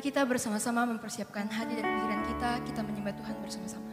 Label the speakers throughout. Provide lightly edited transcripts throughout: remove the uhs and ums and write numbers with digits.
Speaker 1: kita bersama-sama mempersiapkan hati dan pikiran kita menyembah Tuhan bersama-sama.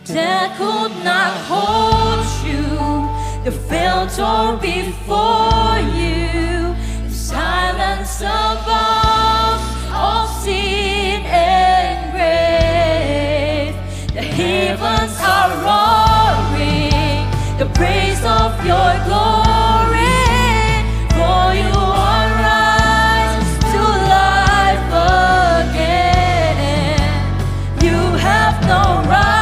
Speaker 2: Death could not hold you, the filter before you, the silence above all sin and grave. The heavens are roaring the praise of your glory, for you are rise to life again. You have no right.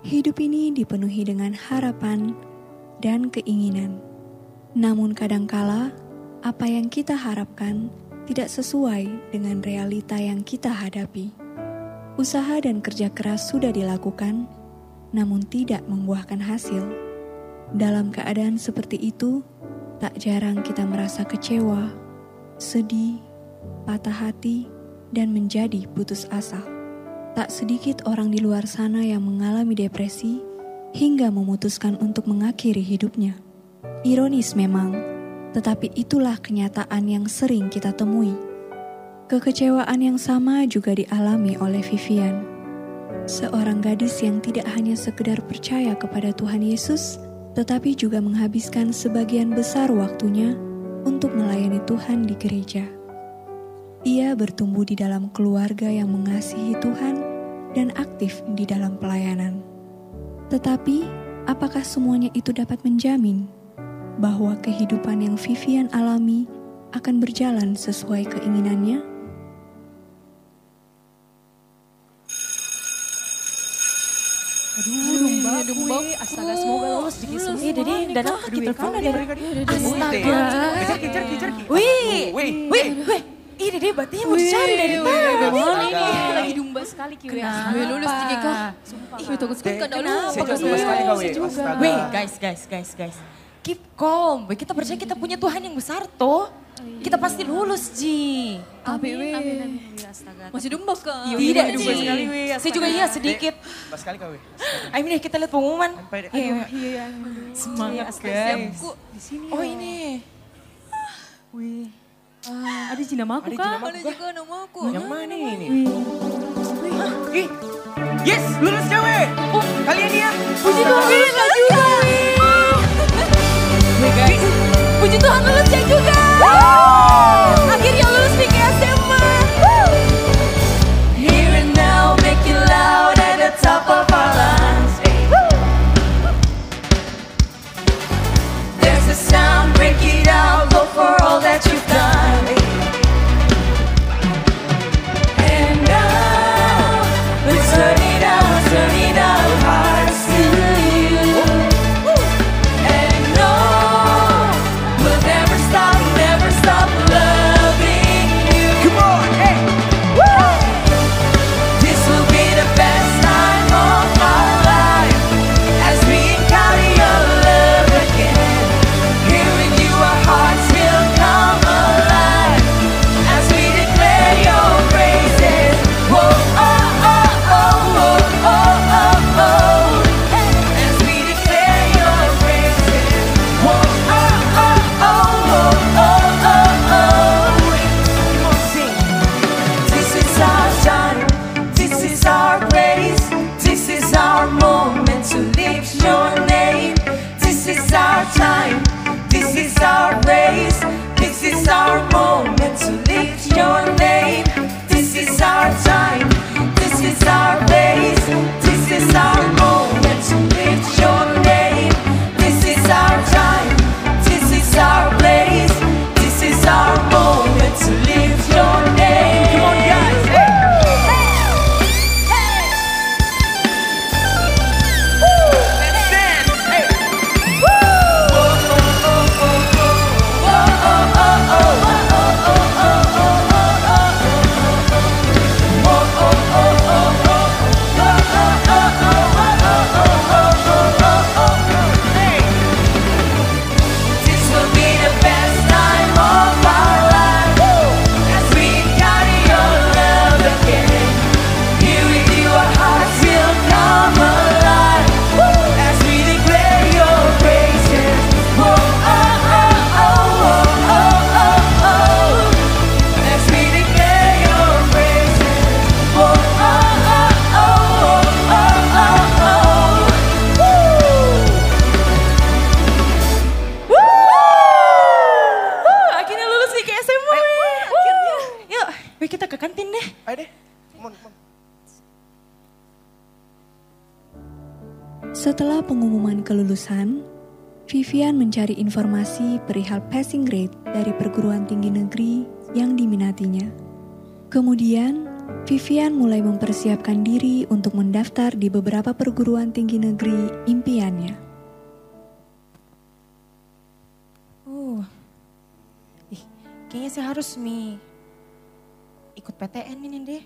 Speaker 3: Hidup ini dipenuhi dengan harapan dan keinginan. Namun kadangkala, apa yang kita harapkan tidak sesuai dengan realita yang kita hadapi. Usaha dan kerja keras sudah dilakukan, namun tidak membuahkan hasil. Dalam keadaan seperti itu, tak jarang kita merasa kecewa, sedih, patah hati dan menjadi putus asa. Tak sedikit orang di luar sana yang mengalami depresi hingga memutuskan untuk mengakhiri hidupnya. Ironis memang, tetapi itulah kenyataan yang sering kita temui. Kekecewaan yang sama juga dialami oleh Vivian, seorang gadis yang tidak hanya sekedar percaya kepada Tuhan Yesus, tetapi juga menghabiskan sebagian besar waktunya untuk melayani Tuhan di gereja. Ia bertumbuh di dalam keluarga yang mengasihi Tuhan dan aktif di dalam pelayanan. Tetapi, apakah semuanya itu dapat menjamin bahwa kehidupan yang Vivian alami akan berjalan sesuai keinginannya?
Speaker 2: Domba. Astaga, semoga lolos di semua. Dede, danang kita kan ada. Astaga.
Speaker 4: Kejar.
Speaker 2: Wih. Ih, Dede, batinya mau dicari dari tadi.
Speaker 1: Lagi domba sekali Kiwi.
Speaker 2: Gue lulus di Kak. Ih, takut sekali kan lupa.
Speaker 4: Saya juga sekali kau.
Speaker 2: Wih, guys. Keep calm. Kita percaya kita punya Tuhan yang besar toh. Kita pasti lulus, Ji.
Speaker 1: Amin.
Speaker 2: Masih domba kak?
Speaker 4: Tidak,
Speaker 2: Ji.
Speaker 4: domba sekali, weh.
Speaker 2: Saya juga iya sedikit.
Speaker 4: Pas sekali kau.
Speaker 2: Ayo deh kita lihat pengumuman.
Speaker 4: Iya.
Speaker 2: Semangat guys. Oh ini.
Speaker 4: Wih.
Speaker 2: Ada Ji nama aku kak?
Speaker 1: Ada juga nama aku.
Speaker 4: Yang mana ini? Ih. Yes, lulus cewek. Kalian ya.
Speaker 2: Puji Tuhan lulus juga. Wih guys. Puji Tuhan lulus ya juga. Akhirnya lulus di SMA. Here and now, make it loud at the top of our lungs. There's a sound, break it out, go for all that you've done. And now, we're turning our hearts to you. And no, we'll never stop loving you.
Speaker 4: Come on, hey.
Speaker 2: This will be the best time of our life as we encounter your love again. Here with you our hearts will come alive as we declare your praises. Whoa, oh, oh, oh, oh, oh, oh, oh. As we declare your praises. Whoa, oh, oh, oh, oh, oh, oh, oh.
Speaker 4: Come on, sing.
Speaker 2: This is our time, this is our place, this is our moment to lift your name. This is our time, this is our place, this is our moment to lift your name. This is our time, this is our place, this is our moment to lift your name. This is our time, this is our place, this is our moment to lift your name.
Speaker 4: Come on, guys. Let's dance. Hey.
Speaker 2: This will be the best time of our life as we encounter your love again. Here with you our hearts will come alive as we declare your praises. Whoa, oh, oh, oh, oh, oh, oh, oh. As we declare your praises. Whoa, oh, oh, oh, oh, oh, oh. Akhirnya lulus nih ke SMA. Akhirnya. Yuk, wih kita ke kantin deh.
Speaker 4: Ayo deh. Come on.
Speaker 3: Setelah pengumuman kelulusan, Vivian mencari informasi perihal passing grade dari perguruan tinggi negeri yang diminatinya. Kemudian, Vivian mulai mempersiapkan diri untuk mendaftar di beberapa perguruan tinggi negeri impiannya.
Speaker 2: Kayaknya saya harus ikut PTN ini deh.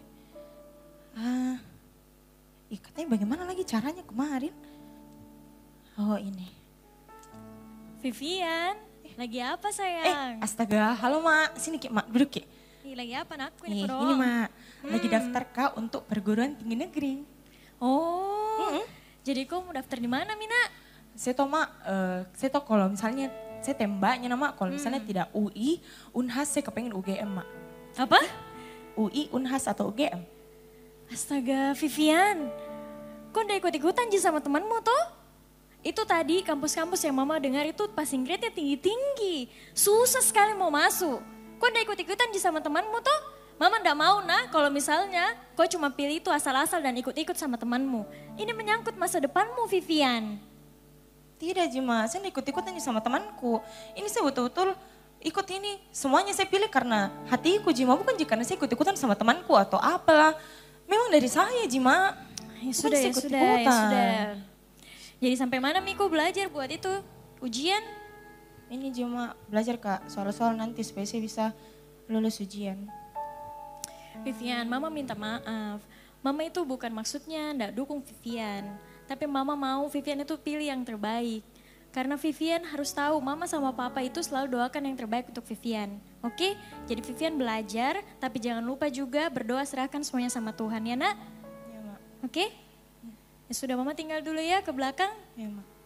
Speaker 2: Katanya bagaimana lagi caranya kemarin? Oh ini.
Speaker 5: Vivian, lagi apa sayang?
Speaker 2: Astaga, halo Mak, sini Ki, Mak duduk Ki.
Speaker 5: lagi apa nak?
Speaker 4: Ini Mak, lagi daftar Kak untuk perguruan tinggi negeri.
Speaker 5: Oh, jadi kau mau daftar di mana Mina?
Speaker 4: Saya tahu Mak, saya tahu kalau misalnya saya tembaknya nama kalau misalnya tidak UI, Unhas saya kepengen UGM Mak.
Speaker 5: Apa?
Speaker 4: UI, Unhas atau UGM.
Speaker 5: Astaga, Vivian. Kau udah ikut-ikutan Ji sama temanmu tuh? Itu tadi kampus-kampus yang mama dengar itu passing grade-nya tinggi-tinggi. Susah sekali mau masuk. Kau udah ikut-ikutan Ji sama temanmu tuh? Mama ndak mau nah kalau misalnya kau cuma pilih itu asal-asal dan ikut-ikut sama temanmu. Ini menyangkut masa depanmu Vivian.
Speaker 4: Tidak Jima, saya ikut-ikutan sama temanku. Ini saya betul-betul ikut ini. Semuanya saya pilih karena hatiku Jima, bukan karena saya ikut-ikutan sama temanku atau apalah. Memang dari saya Jima.
Speaker 5: Ya sudah, ya sudah, ya sudah. Jadi sampai mana Miko belajar buat itu? Ujian?
Speaker 4: Ini Jima belajar Kak, soal-soal nanti supaya saya bisa lulus ujian.
Speaker 5: Vivian, Mama minta maaf. Mama itu bukan maksudnya ndak dukung Vivian. Tapi Mama mau Vivian itu pilih yang terbaik. Karena Vivian harus tahu Mama sama Papa itu selalu doakan yang terbaik untuk Vivian. Oke? Jadi Vivian belajar, tapi jangan lupa juga berdoa serahkan semuanya sama Tuhan ya nak?
Speaker 4: Ya Mak.
Speaker 5: Oke? Ya sudah Mama tinggal dulu ya ke belakang.
Speaker 4: Ya Mak.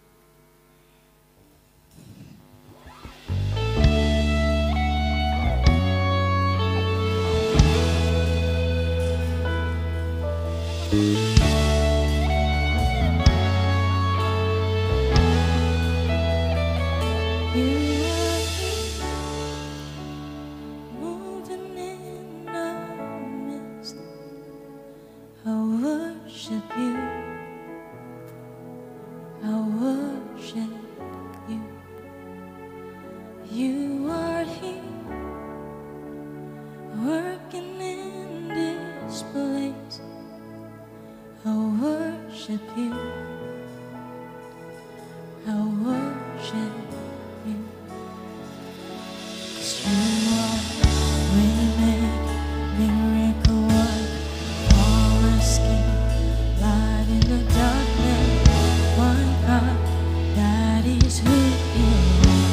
Speaker 2: Moving in our midst, I worship you. I worship you. You are here, working in this place. I worship you. I worship you. 'Cause you are waymaker, miracle worker, promise keeper, light in the darkness. My God, that is who you are.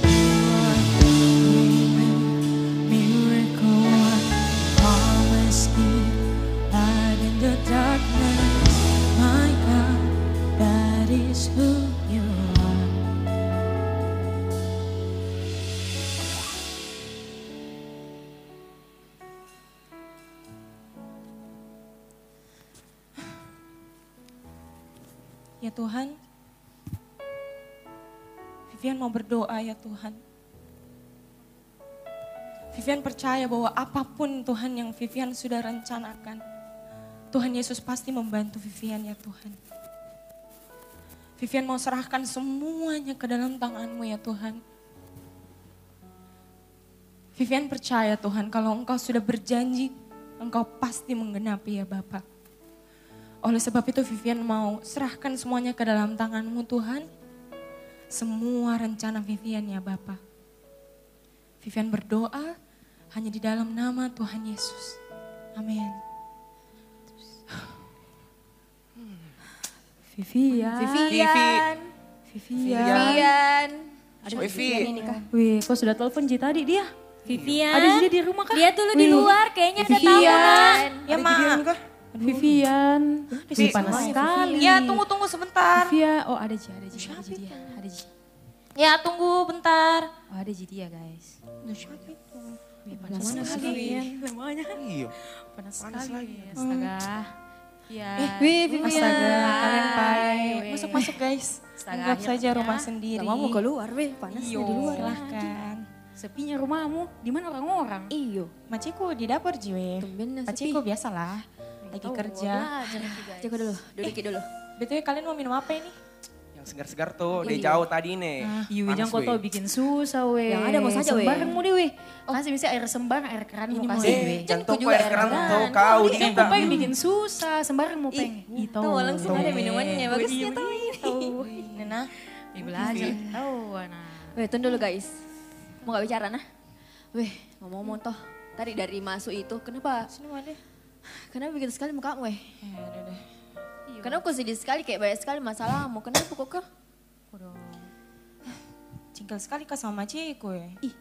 Speaker 2: You are waymaker, miracle worker, promise keeper, light in the darkness. My God, that is who you are.
Speaker 4: Ya Tuhan, Vivian mau berdoa ya Tuhan. Vivian percaya bahwa apapun Tuhan yang Vivian sudah rencanakan, Tuhan Yesus pasti membantu Vivian ya Tuhan. Vivian mau serahkan semuanya ke dalam tangan-Mu ya Tuhan. Vivian percaya Tuhan kalau Engkau sudah berjanji, Engkau pasti menggenapi ya Bapak. Oleh sebab itu Vivian mau serahkan semuanya ke dalam tangan-Mu Tuhan. Semua rencana Vivian ya Bapak. Vivian berdoa hanya di dalam nama Tuhan Yesus. Amin.
Speaker 6: Vivian.
Speaker 7: Ada Vivian ini kah?
Speaker 6: Wih, kok sudah telepon Ji tadi dia?
Speaker 5: Vivian.
Speaker 6: Ada dia di rumah kah?
Speaker 5: Dia dulu di luar, kayaknya ada tamu nak.
Speaker 6: Vivian.
Speaker 4: Ya Mak.
Speaker 6: Vivian. Wih, panas
Speaker 4: semuanya,
Speaker 6: sekali.
Speaker 4: Ya tunggu sebentar.
Speaker 6: Vivian. Oh ada Ji dia. Ada Ji.
Speaker 4: Ya tunggu bentar.
Speaker 6: Oh ada Ji dia guys.
Speaker 4: Siapa itu?
Speaker 6: Wih, panas sekali.
Speaker 7: Iya.
Speaker 6: Panas sekali. Astaga. Ya.
Speaker 4: Astaga, kalian baik.
Speaker 6: Weh.
Speaker 4: Masuk guys. Anggap saja rumah sendiri.
Speaker 7: Gak mau keluar weh, panasnya di luar.
Speaker 4: Silahkan.
Speaker 6: Sepinya rumahmu. Di mana orang-orang?
Speaker 7: Iyo.
Speaker 4: Maciku di dapur jiwe.
Speaker 7: Tumben
Speaker 4: Maciku biasalah. Lagi kerja.
Speaker 7: Jago dulu, duduk dulu.
Speaker 4: BTW kalian mau minum apa ini?
Speaker 7: Yang segar-segar tuh, dia jauh tadi nih.
Speaker 6: Iya, jangan kau tau bikin susah weh.
Speaker 7: Yang ada mau saja, weh.
Speaker 6: Sembarang mu deh weh. Kasih bisa air sembarang, air keran mau kasih weh.
Speaker 7: Jantung juga air air keran keran. tuh kau
Speaker 6: Kan
Speaker 7: diminta.
Speaker 6: kau pengen bikin susah, sembarang mau pengen. Itu.
Speaker 7: Tuh langsung ada minumannya, bagusnya tuh ini.
Speaker 4: Nena,
Speaker 6: Belajar. Tahu anak.
Speaker 7: Weh, tunggu dulu guys. Mau gak bicara nah? Weh, ngomong-ngomong toh. Tadi dari masuk itu, kenapa?
Speaker 4: sini mau deh.
Speaker 7: Kenapa begitu sekali mukamu weh?
Speaker 4: Udah deh.
Speaker 7: Kenapa kok sedih sekali, kayak banyak sekali masalahmu. Kenapa kok?
Speaker 4: jengkel sekali Kak sama macikku ya.
Speaker 7: Ih,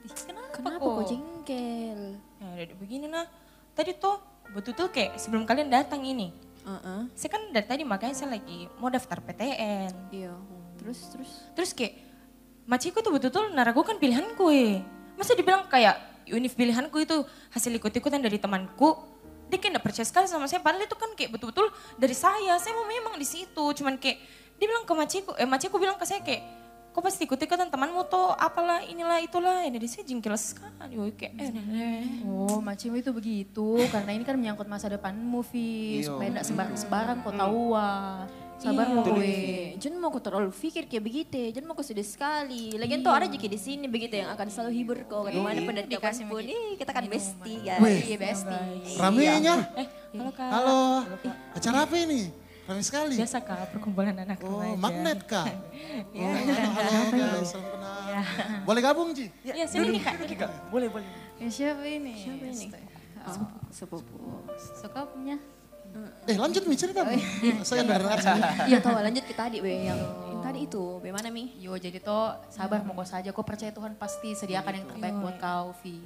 Speaker 7: kenapa kok jengkel?
Speaker 4: Ya udah begini nah. Tadi tuh betul-betul kayak sebelum kalian datang ini. Saya kan dari tadi makanya saya lagi mau daftar PTN.
Speaker 7: Iya.
Speaker 4: Terus kayak macikku tuh betul-betul naragukan pilihanku ya. Masa dibilang kayak univ pilihanku itu hasil ikut-ikutan dari temanku. Dia kayak gak percaya sekali sama saya. Padahal itu kan kayak betul-betul dari saya. Saya mau memang di situ. Cuman kayak dia bilang ke macikku bilang ke saya kayak, kok pasti ikut-ikutan temanmu tuh apalah inilah itulah. Jadi saya jengkel sekali. Kayak
Speaker 6: Oh, macimu itu begitu. Karena ini kan menyangkut masa depanmu, Vi. Supaya enggak sembarang-sembarang kau tahu. Sabar
Speaker 7: Iya,
Speaker 6: lo
Speaker 7: gue.
Speaker 6: gue.
Speaker 7: Jangan mau kau terlalu pikir kayak begitu. Jangan mau kau sedih sekali. Lagian tuh ada juga di sini begitu yang akan selalu hibur kau. Gimana pun dan
Speaker 6: Dikasih
Speaker 7: kapanpun.
Speaker 6: begitu.
Speaker 7: Kita kan bestie
Speaker 8: Wih.
Speaker 7: guys.
Speaker 6: Iya, Besti.
Speaker 8: Ramenya.
Speaker 4: halo Kak.
Speaker 8: Halo. Acara apa ini? Ramai sekali.
Speaker 4: Biasa Kak, perkumpulan anak
Speaker 8: Oh,
Speaker 4: remaja.
Speaker 8: magnet kak.
Speaker 4: Iya.
Speaker 8: Halo guys, salam kenal. Boleh gabung Ji?
Speaker 4: Iya, sini nih Kak.
Speaker 8: Boleh.
Speaker 6: Siapa ini?
Speaker 7: Siapa ini? Sepupu.
Speaker 6: Suka punya?
Speaker 8: Lanjut Mi cerita. Saya nggak dengar sih.
Speaker 7: Iya tahu lanjut kita tadi be yang tadi itu. Bagaimana Mi?
Speaker 6: Yo, jadi toh sabar mau kau saja. Kau percaya Tuhan pasti sediakan yang terbaik buat kau, Vi.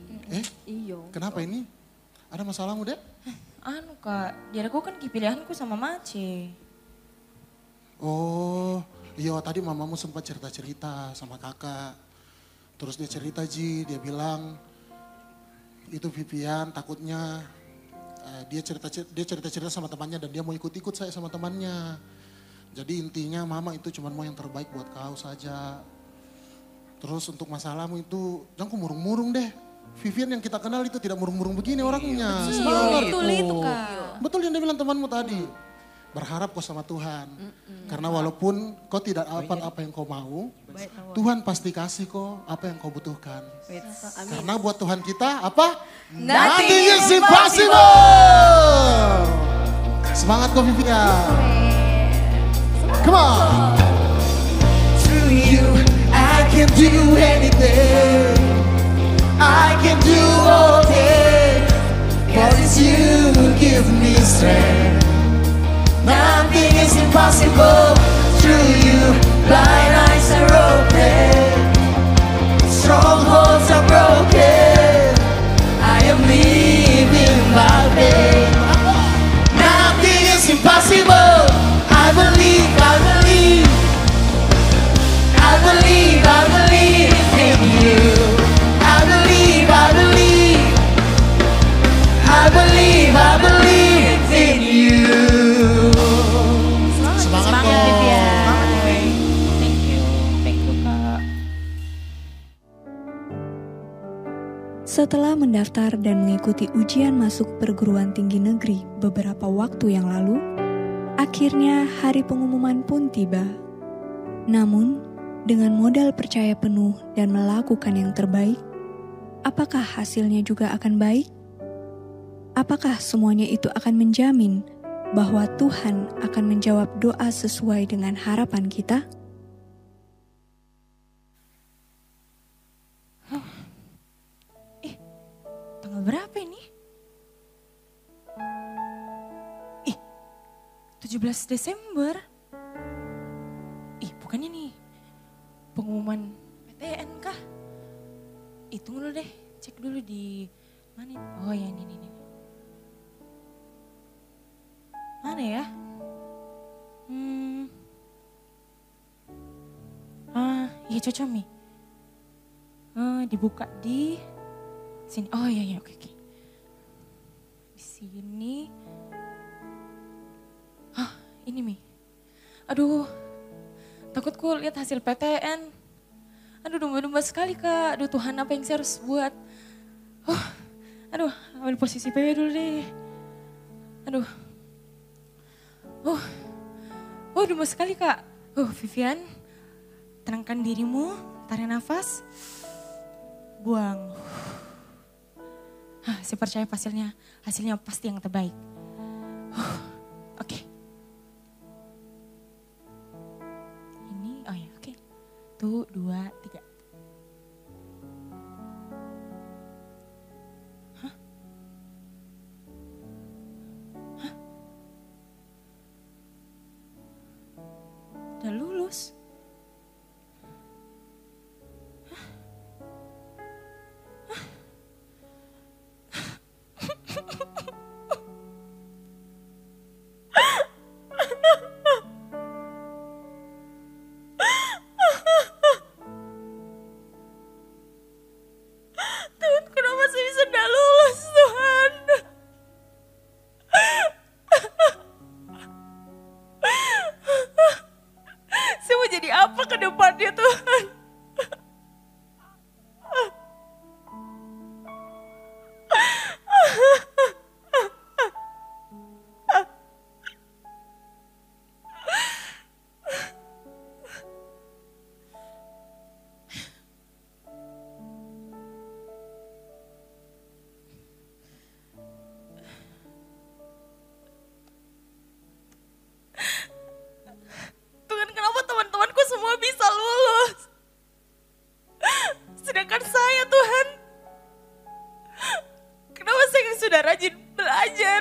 Speaker 7: Iyo.
Speaker 8: Kenapa ini? Ada masalahmu dek?
Speaker 4: Anu Kak, dia aku kan pilihanku sama Mace.
Speaker 8: Oh, iya tadi mamamu sempat cerita-cerita sama kakak. Terus dia cerita Ji, dia bilang itu Vivian takutnya dia cerita-cerita sama temannya dan dia mau ikut-ikut saya sama temannya. Jadi intinya mama itu cuma mau yang terbaik buat kau saja. Terus untuk masalahmu itu jangan kau murung-murung deh. Vivian yang kita kenal itu tidak murung-murung begini orangnya. Semangat
Speaker 7: Betul
Speaker 8: kok.
Speaker 7: itu Kak.
Speaker 8: Betul yang dia bilang temanmu tadi. Berharap kau sama Tuhan. Karena walaupun kau tidak dapat apa yang kau mau, Tuhan pasti kasih kau apa yang kau butuhkan. Karena buat Tuhan kita apa? Nothing is impossible. Semangat kau Vivian. Come on. Through you I can do anything. I can do all things. 'Cause it's you who give me strength. Nothing is impossible through you. Blind eyes are open, strongholds are broken. I am living by faith. Nothing is impossible. I believe, I believe, I believe, I believe in you. I believe, I believe, I believe, I believe in you. Semangat Vivian.
Speaker 4: Thank you Kak.
Speaker 3: Setelah mendaftar dan mengikuti ujian masuk perguruan tinggi negeri beberapa waktu yang lalu, akhirnya hari pengumuman pun tiba. Namun, dengan modal percaya penuh dan melakukan yang terbaik, apakah hasilnya juga akan baik? Apakah semuanya itu akan menjamin bahwa Tuhan akan menjawab doa sesuai dengan harapan kita?
Speaker 4: Tanggal berapa ini? 17 Desember. Bukannya nih pengumuman PTN kah? Tunggu dulu deh, cek dulu di mana? Oh ya ini. Mana ya? Iya cocok Mi. Dibuka di sini. Oh iya oke. Di sini. Ini Mi. Aduh, takutku lihat hasil PTN. Aduh domba-domba sekali Kak. Aduh Tuhan apa yang saya harus buat. Aduh ambil posisi PW dulu deh. Aduh. Domba sekali Kak. Vivian, tenangkan dirimu, tarik nafas, buang. Saya percaya hasilnya pasti yang terbaik. Oke. Ini, oke. 1, 2, 3. Udah lulus? apa ke depannya Tuhan. Tuhan, kenapa teman-temanku semua bisa lulus? Sedangkan saya, Tuhan, kenapa saya yang sudah rajin belajar,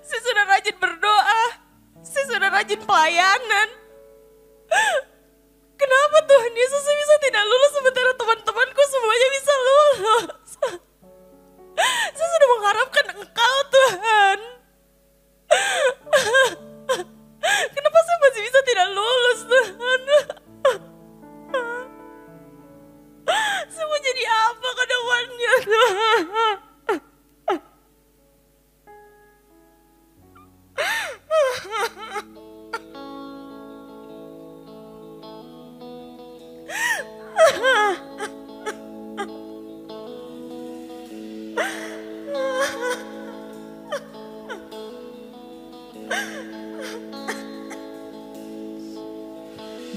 Speaker 4: saya sudah rajin berdoa, saya sudah rajin pelayanan. Kenapa Tuhan Yesus saya bisa tidak lulus sementara teman-temanku semuanya bisa lulus? Saya sudah mengharapkan Engkau, Tuhan. Kenapa saya masih bisa tidak lulus, Tuhan? Saya mau jadi apa ke depannya, Tuhan?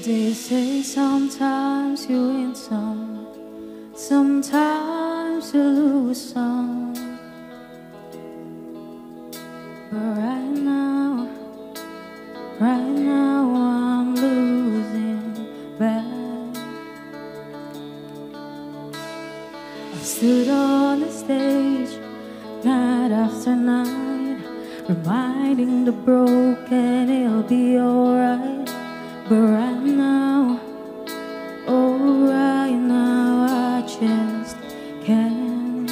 Speaker 2: They say sometimes you win some, sometimes you lose some. But right now I'm losing bad. I stood on the stage night after night, reminding the broken it'll be alright. But right now, oh right now I just can't.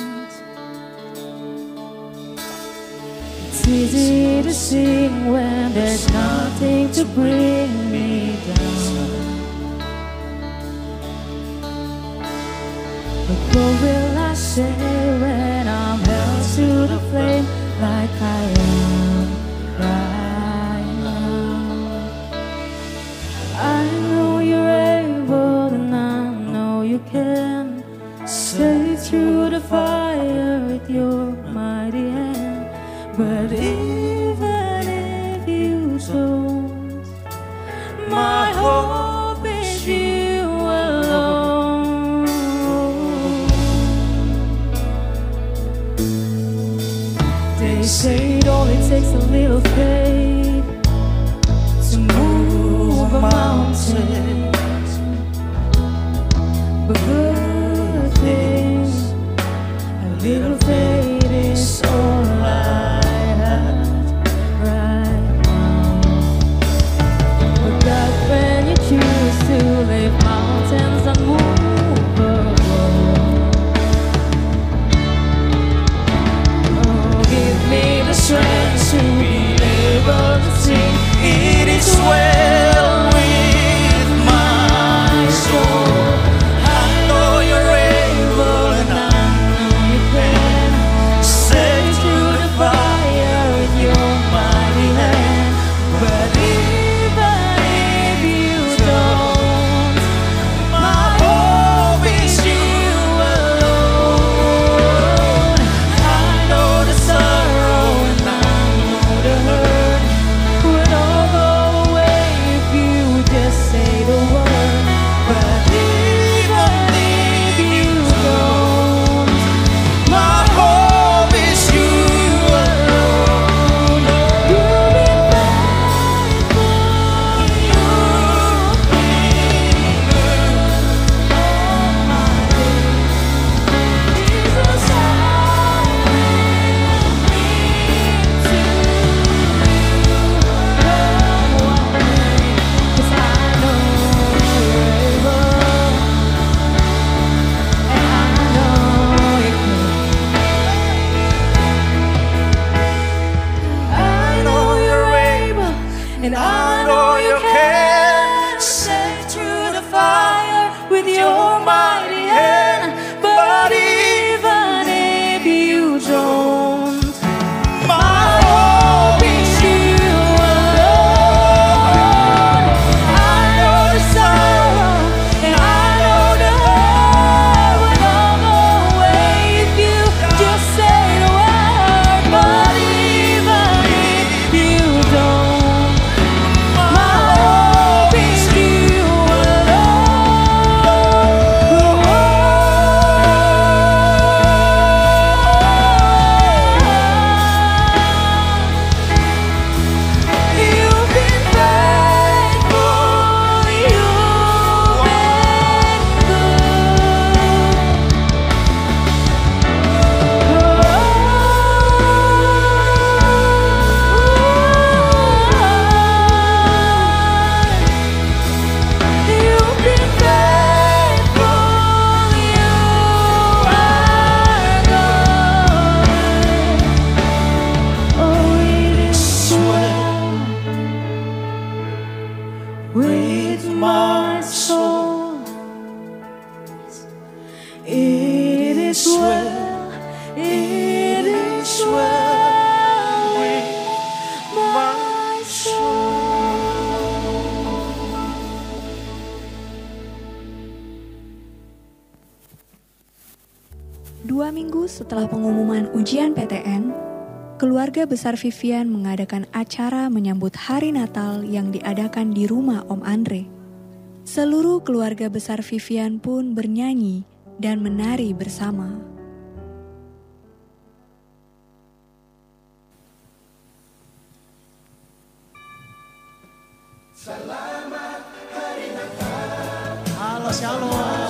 Speaker 2: It's easy to sing when there's nothing to bring me down. But what will I say when I'm held to the flame like I am right now? I know you're able and I know you can stay through the fire with your mighty hand. But even if you don't, my hope is you alone. They say it only takes a little faith to move mountains, but good things, a little faith is all I have right now. But God, when you choose to leave mountains unmovable, oh, give me the strength to be able to sing. It is well with my soul. I know you're able and I know you can stay through the fire with your mighty hand. But even if you don't, my hope is you alone. I know the sorrow and I know the hurt would all go away if you just say the word. But even if you don't, my hope is you alone. You've been faithful, you've been good all my days. Jesus, I will cling to you. Cause I know you're able, and I know you can. I know you're able, and I know you can. Stay through the fire with your mighty hand. But even if you don't, my hope is you alone. I know with my soul. It is well, it is well with my soul.
Speaker 3: 2 minggu setelah pengumuman ujian PTN, keluarga besar Vivian mengadakan acara menyambut hari Natal yang diadakan di rumah Om Andre. Seluruh keluarga besar Vivian pun bernyanyi dan menari bersama.
Speaker 8: Halo, shalom.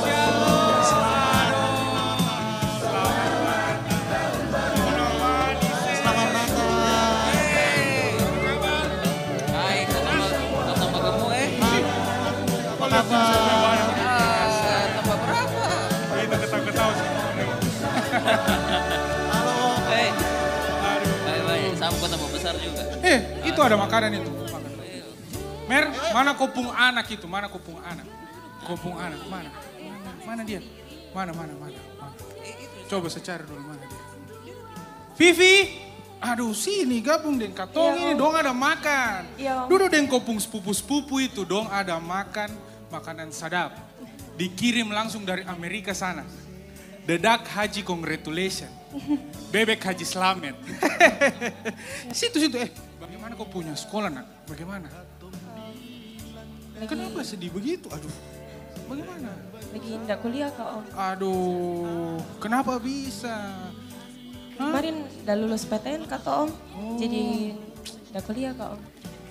Speaker 9: Itu ada makanan itu. Mer, mana kopung anak itu? Mana kopung anak? Kopung anak, mana? Mana dia? Mana? Coba secara dulu, mana dia? Vivi! Aduh, sini gabung dengan katong ini, dong ada makan. Duduk dengan kopung sepupu-sepupu itu, dong ada makan makanan sadap. Dikirim langsung dari Amerika sana. Dedak Haji Congratulation. Bebek Haji Slamet. Situ. Bagaimana kau punya sekolah nak? Bagaimana? Kenapa sedih begitu? Aduh, bagaimana?
Speaker 4: Lagi enggak kuliah Kak Om.
Speaker 9: Aduh, kenapa bisa?
Speaker 4: Kemarin udah lulus PTN kata Om. Jadi enggak kuliah Kak Om.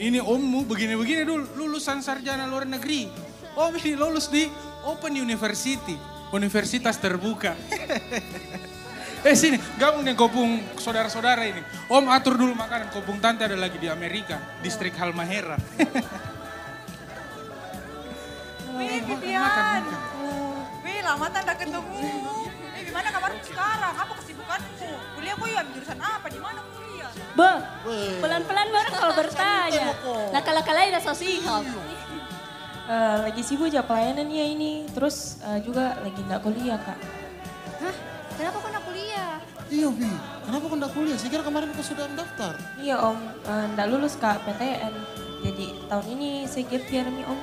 Speaker 9: Ini ommu begini-begini dulu, lulusan sarjana luar negeri. Om ini lulus di Open University, universitas terbuka. Sini, gabung dengan kopung saudara-saudara ini. Om atur dulu makanan, kopung tante ada lagi di Amerika, distrik Halmahera.
Speaker 10: Wih, Vivian. Wih, lama tak ketemu. Gimana kabarmu sekarang? Apa kesibukanmu? Kuliah kok ya jurusan apa? Di mana kuliah?
Speaker 11: Pelan-pelan baru kalau bertanya. Nakal-nakalnya udah sosial.
Speaker 4: Lagi sibuk aja pelayanan ya ini. Terus juga lagi enggak kuliah Kak.
Speaker 11: Hah? Kenapa kau enggak kuliah?
Speaker 8: Iya, Vi. Kenapa kau enggak kuliah? Saya kira kemarin kau sudah mendaftar.
Speaker 4: Iya Om, enggak lulus Kak PTN. Jadi tahun ini saya gap year nih Om.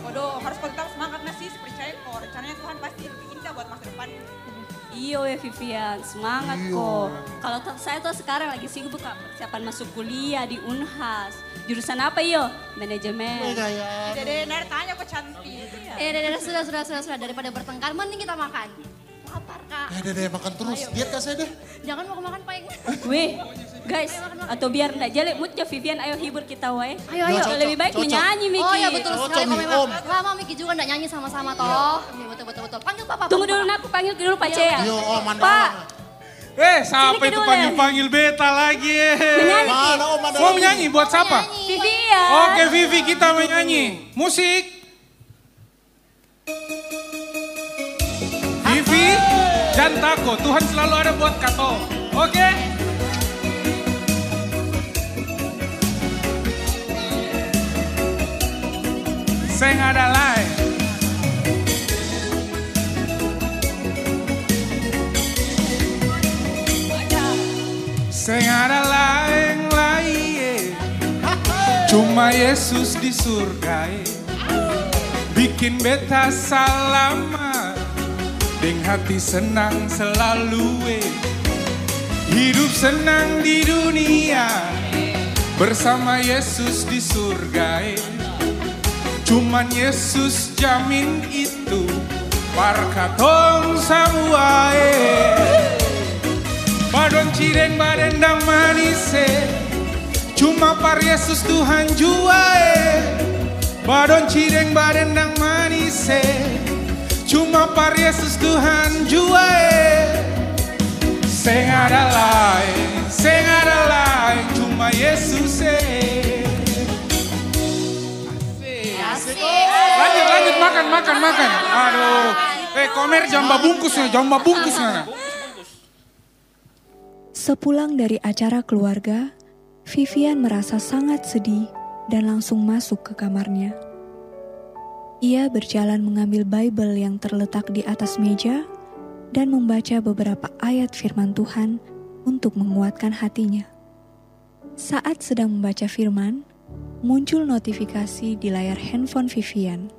Speaker 10: Waduh, harus kau tetap semangat Sis. Percaya kok, rencananya Tuhan pasti indah buat masa depan.
Speaker 11: Iya ya Vivian, semangat kok. Kalau saya tuh sekarang lagi sibuk persiapan masuk kuliah di Unhas. Jurusan apa yo? Manajemen.
Speaker 10: Dede, Ner tanya kok cantik.
Speaker 11: Dede, sudah. Daripada bertengkar, mending kita makan. Lapar Kak.
Speaker 8: Dede, makan terus. Diet kasih deh.
Speaker 11: Jangan mau makan paling. Wih, guys, atau biar enggak jelek moodnya Vivian, ayo hibur kita wae. Ayo. Lebih baik menyanyi Miki.
Speaker 7: Oh ya betul sekali kok memang. Lama Miki juga enggak nyanyi sama-sama toh. Iya betul. Panggil Papa.
Speaker 11: Tunggu dulu aku panggil dulu Pak Cea.
Speaker 8: Yo,
Speaker 11: Pak.
Speaker 9: Siapa itu panggil beta lagi?
Speaker 11: Menyanyi.
Speaker 9: Mau menyanyi buat siapa?
Speaker 11: Vivian.
Speaker 9: Oke Vivi, kita menyanyi. Musik. Vivi dan Tako, Tuhan selalu ada buat Kato. Oke? Sing ada lain. Sing ada lain. Cuma Yesus di surga. Bikin beta salama. Deng hati senang selalu. Hidup senang di dunia. Bersama Yesus di surga. Cuman Yesus jamin itu. Parkatong semua. Badon cireng badendang manis. Cuma par Yesus Tuhan jua. Badon cireng badendang manis. Cuma par Yesus Tuhan jua. Sing ada lain, cuma Yesus. Lanjut makan. Aduh, komer jamba bungkusnya.
Speaker 3: Sepulang dari acara keluarga, Vivian merasa sangat sedih dan langsung masuk ke kamarnya. Ia berjalan mengambil Bible yang terletak di atas meja dan membaca beberapa ayat firman Tuhan untuk menguatkan hatinya. Saat sedang membaca firman, muncul notifikasi di layar handphone Vivian.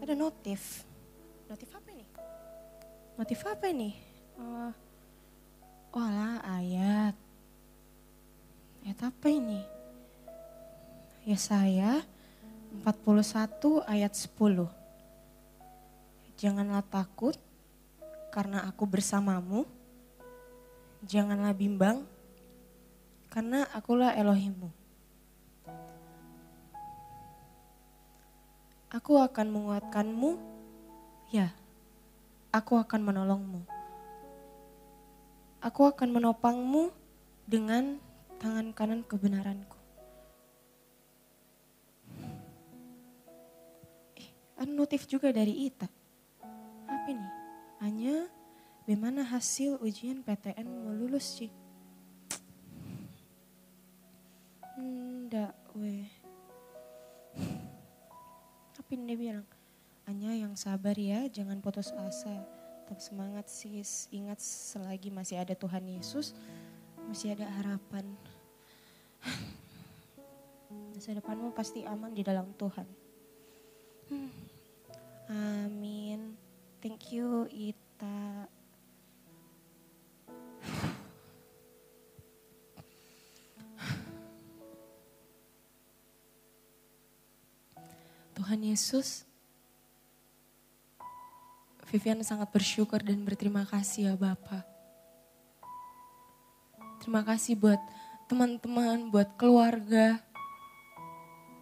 Speaker 4: Ada notif. Notif apa ini? Notif apa ini? Oh alah, ayat. Ayat apa ini? Yesaya 41 ayat 10. Janganlah takut karena aku bersamamu. Janganlah bimbang karena akulah Elohimmu. Aku akan menguatkanmu, ya, aku akan menolongmu. Aku akan menopangmu dengan tangan kanan kebenaranku. Ada notif juga dari Ita. Apa ini? Hanya bagaimana hasil ujian PTN mau lulus sih? Nggak, weh. Tapi dia bilang, Anya yang sabar ya, jangan putus asa. Tetap semangat sis, ingat selagi masih ada Tuhan Yesus, masih ada harapan. Masa depanmu pasti aman di dalam Tuhan. Amin. Thank you Ita. Tuhan Yesus, Vivian sangat bersyukur dan berterima kasih ya Bapa. Terima kasih buat teman-teman, buat keluarga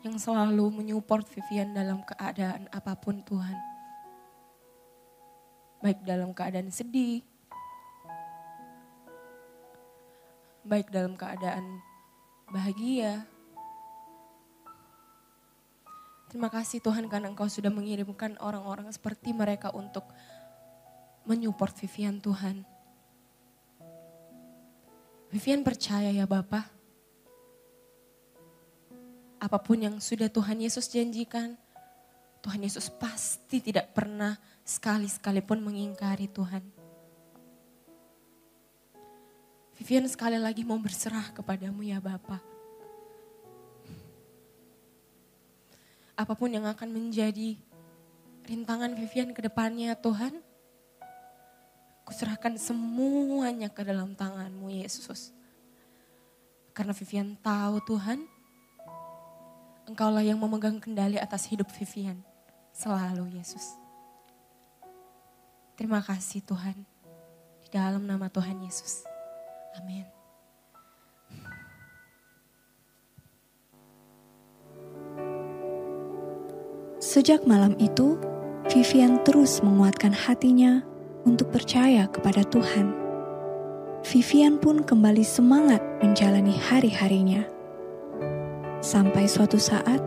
Speaker 4: yang selalu menyupport Vivian dalam keadaan apapun Tuhan. Baik dalam keadaan sedih, baik dalam keadaan bahagia. Terima kasih Tuhan karena Engkau sudah mengirimkan orang-orang seperti mereka untuk menyupport Vivian Tuhan. Vivian percaya ya Bapa, apapun yang sudah Tuhan Yesus janjikan, Tuhan Yesus pasti tidak pernah sekali-sekalipun mengingkari Tuhan. Vivian sekali lagi mau berserah kepadamu ya Bapa. Apapun yang akan menjadi rintangan Vivian ke depannya Tuhan, kuserahkan semuanya ke dalam tangan-Mu Yesus. Karena Vivian tahu Tuhan, Engkaulah yang memegang kendali atas hidup Vivian selalu Yesus. Terima kasih Tuhan, di dalam nama Tuhan Yesus. Amin.
Speaker 3: Sejak malam itu, Vivian terus menguatkan hatinya untuk percaya kepada Tuhan. Vivian pun kembali semangat menjalani hari-harinya. Sampai suatu saat,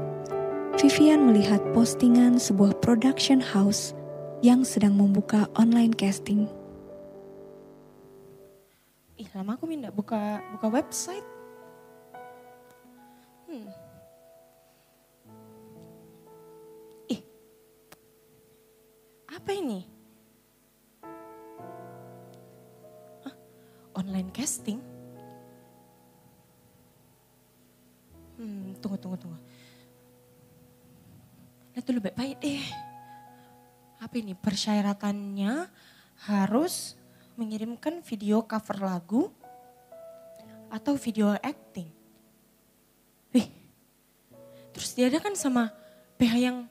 Speaker 3: Vivian melihat postingan sebuah production house yang sedang membuka online casting.
Speaker 4: Lama aku minta buka website. Apa ini? Online casting? Tunggu. Lihat dulu baik-baik deh. Apa ini? Persyaratannya harus mengirimkan video cover lagu atau video acting. Terus diadakan sama PH yang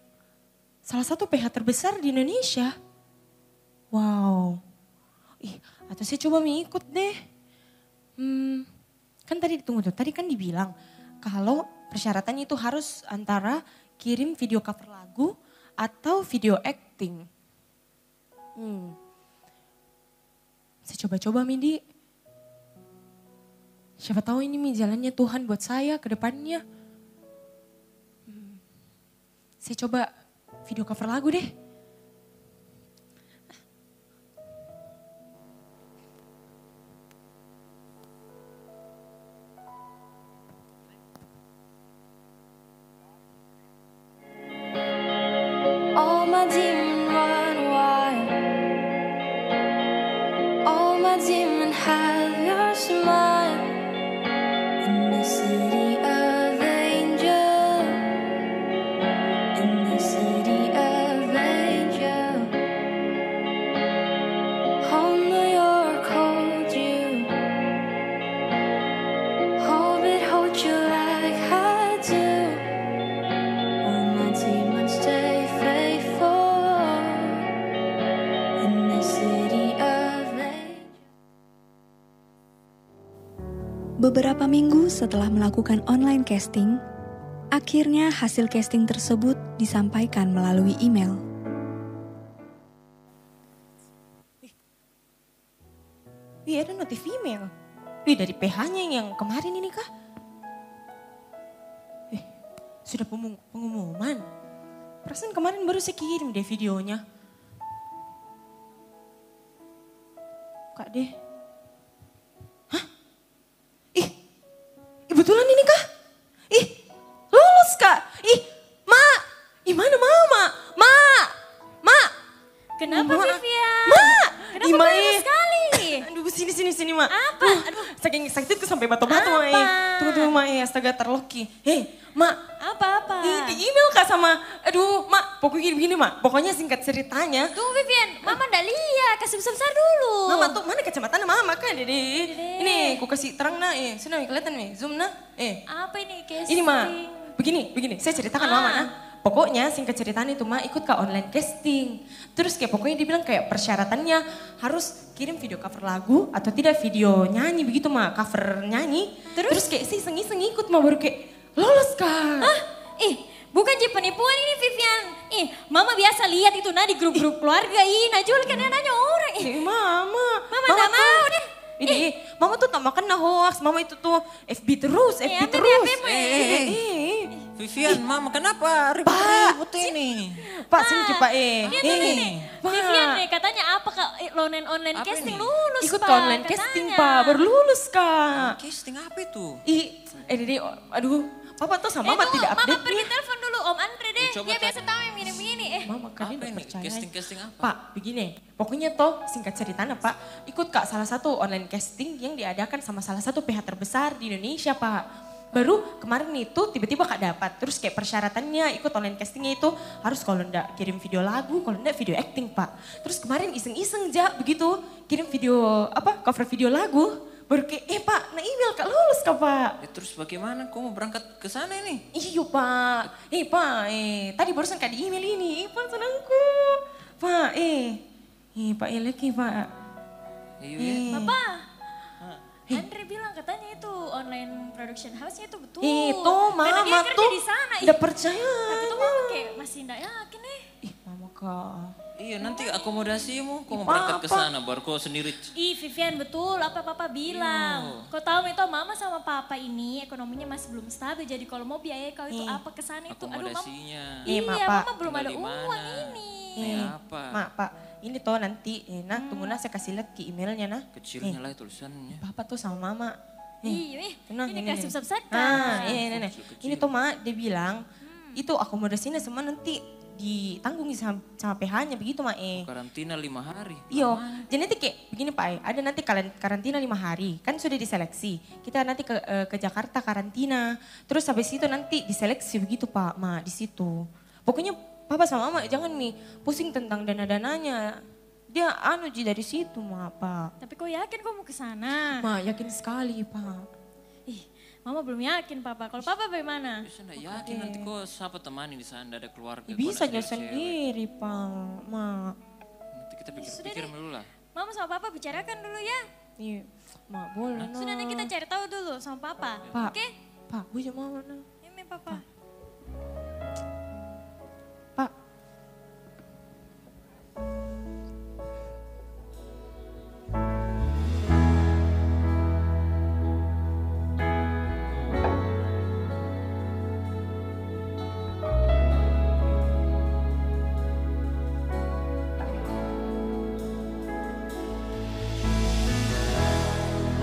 Speaker 4: salah satu PH terbesar di Indonesia. Wow. Atau saya coba mengikut deh. Kan tadi tadi kan dibilang kalau persyaratannya itu harus antara kirim video cover lagu atau video acting. Saya coba-coba Midi. Siapa tahu ini jalannya Tuhan buat saya ke depannya. Saya coba video cover lagu deh.
Speaker 12: demons run wild. All my demons have your smile. In the city of angels, in the city of angels. Oh, New York, hold you. Hold you like I do. All my demons stay faithful in the city of angels.
Speaker 3: Beberapa minggu setelah melakukan online casting, akhirnya hasil casting tersebut disampaikan melalui email.
Speaker 4: Wih, ada notif email. Wih, dari PH-nya yang kemarin ini kah? Sudah pengumuman. Perasaan kemarin baru saya kirim deh videonya. Kak deh. Hah? Betulan ini kah? Lolos kak. Mak. Mana mama? Mak.
Speaker 5: Kenapa
Speaker 4: Ma.
Speaker 5: Vivian?
Speaker 4: Mak.
Speaker 5: Kenapa baru sekali?
Speaker 4: Aduh, sini mak.
Speaker 5: Apa?
Speaker 4: Aduh, saking excited ke sampai batu-batu mak. Tunggu mak, astaga terloki. Mak.
Speaker 5: Apa?
Speaker 4: Di email kak sama, aduh mak, pokoknya gini mak. Pokoknya singkat ceritanya.
Speaker 5: Tunggu Vivian, mama ndak lihat, kasih besar-besar dulu.
Speaker 4: Mama tuh, mana kacamatanya mama kan dede. Ini, aku kasih terang nah, sudah kelihatan nih, zoom nah.
Speaker 5: Apa ini casting?
Speaker 4: Ini mak, begini, saya ceritakan mama nah. Pokoknya singkat ceritanya itu mak ikut ke online casting. Terus kayak pokoknya dibilang kayak persyaratannya harus kirim video cover lagu atau tidak video nyanyi begitu mak, cover nyanyi. Terus kayak saya iseng-iseng ikut mak baru kayak lolos kak.
Speaker 5: Bukan penipuan ini Vivian. Mama biasa lihat itu nah di grup-grup keluarga. Najul kan nanya orang.
Speaker 4: Mama
Speaker 5: nggak mau deh.
Speaker 4: Mama tuh tak makan hoax. Mama itu tuh FB terus.
Speaker 13: Vivian, mama kenapa ribut ini?
Speaker 4: Pak, sini Pak.
Speaker 5: Vivian nih katanya apa kak online casting lulus
Speaker 4: ikut
Speaker 5: Pak.
Speaker 4: ke online casting Pak, baru lulus Kak.
Speaker 13: Casting apa itu?
Speaker 4: Aduh, Papa tuh sama Mama tidak update.
Speaker 5: Mama pergi telepon dulu Om Andre deh, dia biasa tahu yang begini.
Speaker 4: Mama kan ini percaya.
Speaker 13: Casting apa?
Speaker 4: Pak, begini, pokoknya toh singkat ceritanya Pak, ikut Kak salah satu online casting yang diadakan sama salah satu PH terbesar di Indonesia Pak. Baru kemarin itu tiba-tiba Kak dapat, terus kayak persyaratannya ikut online castingnya itu harus kalau enggak kirim video lagu, kalau enggak video acting Pak. Terus kemarin iseng-iseng begitu, kirim video cover video lagu. Baru kayak, Pak, email Kak lulus Kak Pak.
Speaker 13: Terus bagaimana, kau mau berangkat ke sana ini?
Speaker 4: Iya Pak, Pak, tadi barusan Kak di email ini, Pak senangku. Pak, Pak lagi Pak.
Speaker 5: Bapak, Andre bilang katanya itu online production house-nya itu betul.
Speaker 4: Itu
Speaker 5: karena dia
Speaker 4: Mama
Speaker 5: kerja
Speaker 4: tuh
Speaker 5: di sana.
Speaker 4: udah percaya.
Speaker 5: Tapi tuh Mama kayak masih enggak yakin
Speaker 4: Mama Kak.
Speaker 13: Iya nanti akomodasimu, kau mau berangkat ke sana baru kau sendiri.
Speaker 5: Vivian betul apa Papa bilang. Kau tahu itu Mama sama Papa ini ekonominya masih belum stabil. Jadi kalau mau biaya kau itu apa ke sana itu. Aduh Mama. Mama belum ada uang ini.
Speaker 4: Pak, ini toh nanti, tunggu saya kasih lihat ke emailnya nah.
Speaker 13: Kecilnya lah tulisannya.
Speaker 4: Papa tuh sama Mama.
Speaker 5: Ini kasih besar
Speaker 4: Ini toh Mak, dia bilang, itu akomodasinya semua nanti ditanggung sama PH-nya begitu Mak.
Speaker 13: Karantina 5 hari.
Speaker 4: Iya, jadi nanti kayak begini Pak, ada nanti karantina 5 hari, kan sudah diseleksi. Kita nanti ke Jakarta karantina, terus habis itu nanti diseleksi begitu Pak, Ma, di situ. Pokoknya Papa sama Mama jangan nih pusing tentang dana-dananya. Dia dari situ Ma, Pak.
Speaker 5: Tapi kau yakin kau mau ke sana?
Speaker 4: Ma, yakin sekali Pak.
Speaker 5: Mama belum yakin Papa. Kalau Papa bagaimana?
Speaker 13: Bisa enggak yakin nanti kok siapa temani di sana, ada keluarga.
Speaker 4: Bisa aja sendiri Pak, Ma.
Speaker 13: Nanti kita pikir-pikir dulu lah.
Speaker 5: Mama sama Papa bicarakan dulu ya.
Speaker 4: Iya, Ma boleh.
Speaker 5: Sudah nanti kita cari tahu dulu sama Papa.
Speaker 4: Pak,
Speaker 5: Oke?
Speaker 4: Pak, gue mau mana?
Speaker 5: Ini Papa.
Speaker 4: Pak.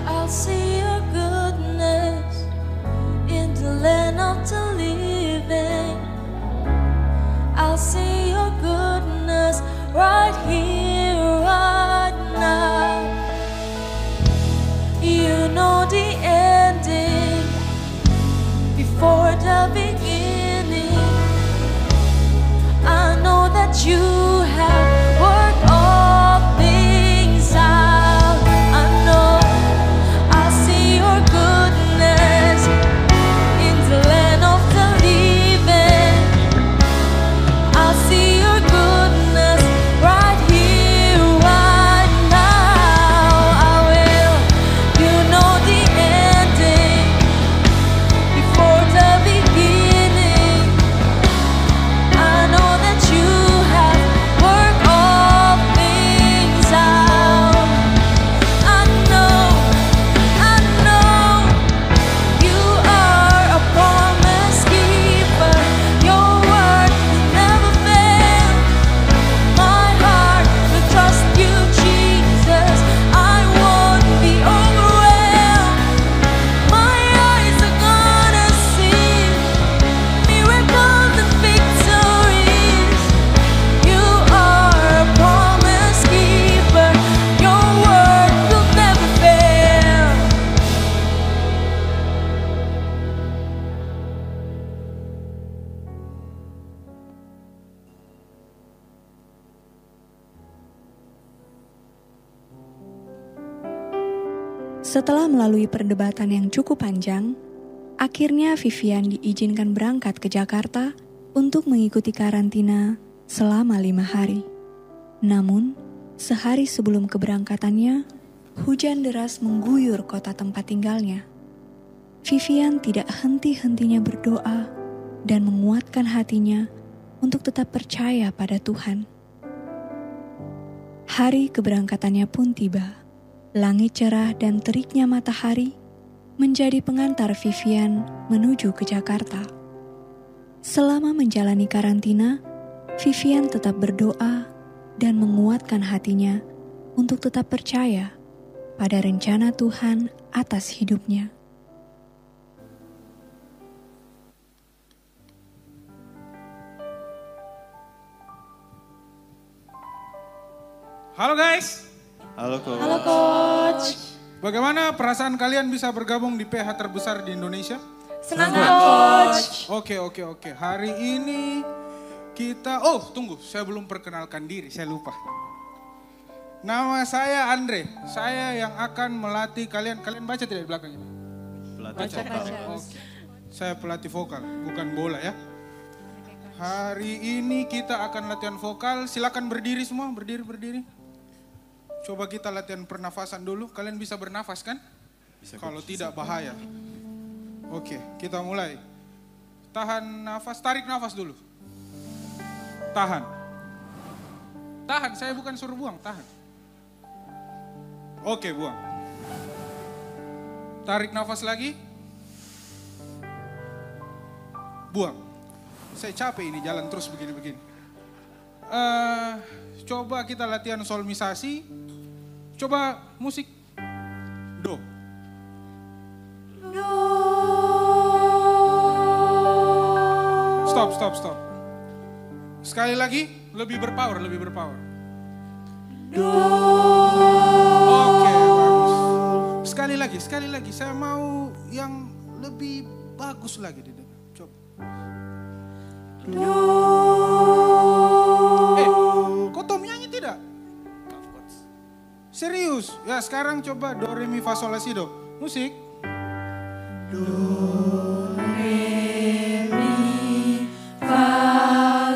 Speaker 12: I'll see your goodness in the land of the living. I'll see your goodness the beginning. I know that you have worked all things out. I know I see your goodness in the land of the living. I see your goodness right here, right now. I will, you know the ending before the beginning. I know that you have worked all things out. I know you are a promise keeper. Your word will never fail. My heart will trust you, Jesus. I won't be overwhelmed. My eyes are gonna see miracles and victories. You are a promise keeper. Your word will never fail.
Speaker 3: Setelah melalui perdebatan yang cukup panjang, akhirnya Vivian diizinkan berangkat ke Jakarta untuk mengikuti karantina selama 5 hari. Namun, sehari sebelum keberangkatannya, hujan deras mengguyur kota tempat tinggalnya. Vivian tidak henti-hentinya berdoa dan menguatkan hatinya untuk tetap percaya pada Tuhan. Hari keberangkatannya pun tiba. Langit cerah dan teriknya matahari menjadi pengantar Vivian menuju ke Jakarta. Selama menjalani karantina, Vivian tetap berdoa dan menguatkan hatinya untuk tetap percaya pada rencana Tuhan atas hidupnya.
Speaker 9: Halo guys.
Speaker 14: Halo Coach.
Speaker 5: Halo Coach.
Speaker 9: Bagaimana perasaan kalian bisa bergabung di PH terbesar di Indonesia?
Speaker 5: Senang Coach.
Speaker 9: Oke. Hari ini kita, tunggu, saya belum perkenalkan diri, saya lupa. Nama saya Andre, saya yang akan melatih kalian. Kalian baca tidak di belakangnya?
Speaker 14: Baca.
Speaker 9: Oke. Saya pelatih vokal, bukan bola ya. Hari ini kita akan latihan vokal, silakan berdiri semua, berdiri. Coba kita latihan pernafasan dulu. Kalian bisa bernafas kan?
Speaker 14: Bisa.
Speaker 9: Kalau tidak bahaya. Oke, kita mulai. Tahan nafas, tarik nafas dulu. Tahan, saya bukan suruh buang, tahan. Oke, buang. Tarik nafas lagi. Buang. Saya capek ini jalan terus begini-begini. Coba kita latihan solmisasi. Coba musik. Do. Stop. Sekali lagi, lebih berpower. Do. Oke, bagus. Sekali lagi. Saya mau yang lebih bagus lagi. Coba. Do. Kok Tom nyanyi tidak? Serius? Ya sekarang coba do, re, mi, fa, sol, la, si, do. Musik. Do, re, mi, fa,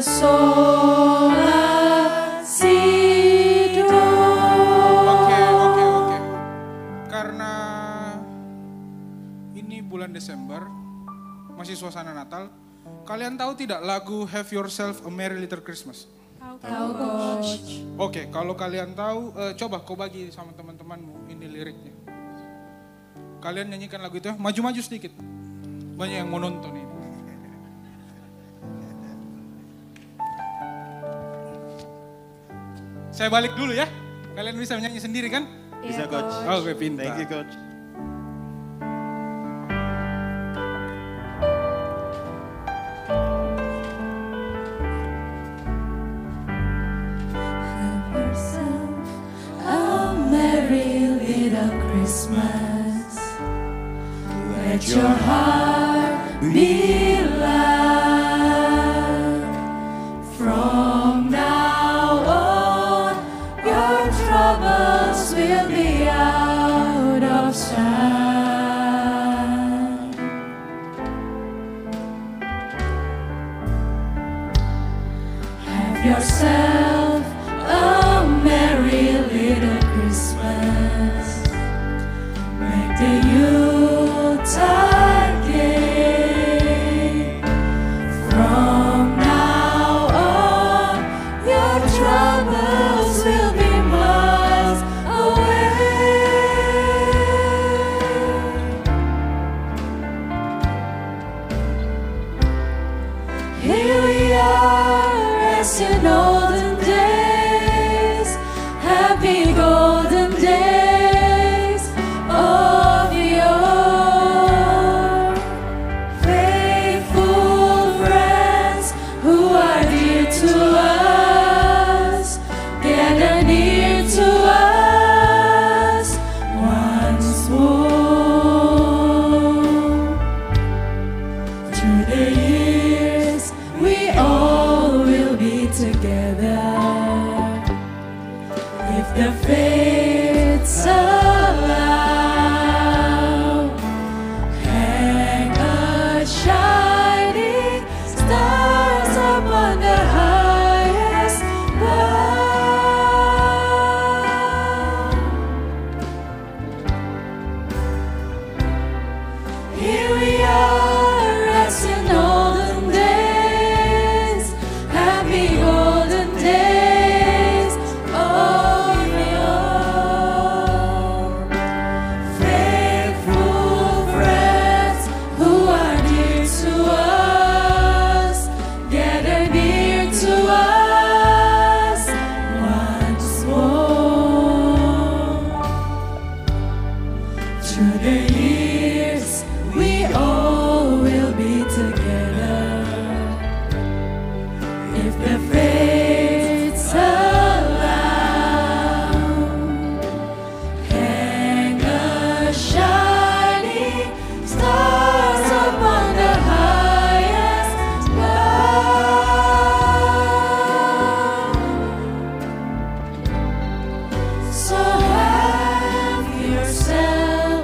Speaker 9: sol, la, si, do. Oke. Karena ini bulan Desember, masih suasana Natal. Kalian tahu tidak lagu Have Yourself a Merry Little Christmas?
Speaker 5: Tahu Coach.
Speaker 9: Oke, kalau kalian tahu, coba kau bagi sama teman-temanmu ini liriknya. Kalian nyanyikan lagu itu, maju-maju sedikit. Banyak yang mau nonton ini. Saya balik dulu ya. Kalian bisa menyanyi sendiri kan?
Speaker 14: Bisa Coach.
Speaker 9: Oke, pintar.
Speaker 14: Thank you Coach.
Speaker 12: Let your heart
Speaker 2: beloved. From now on, your troubles will be out of sight. Have yourself a merry little Christmas. Make the Yuletide gay. From now on, your troubles will be miles away. Here we are as in olden days, happy golden days of yore. Faithful friends who are dear to us, gather near to us once more. Through the years, we all will be together. If the fates allow, hang a shining stars upon the highest bough. Here we are as in olden days, happy golden days of yore. Faithful friends who are dear to us, gather near to us once more. Through the years, we all will be together. If the fates allow, hang a shining stars upon the highest bough. So have yourself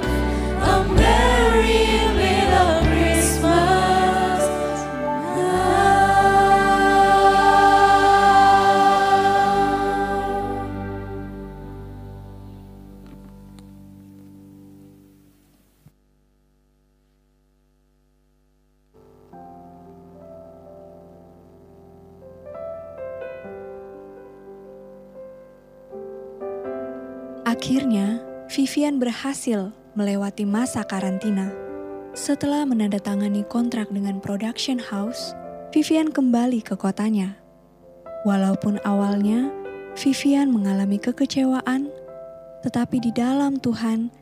Speaker 2: a merry little Christmas now.
Speaker 3: Akhirnya, Vivian berhasil melewati masa karantina. Setelah menandatangani kontrak dengan production house, Vivian kembali ke kotanya. Walaupun awalnya Vivian mengalami kekecewaan, tetapi di dalam Tuhan,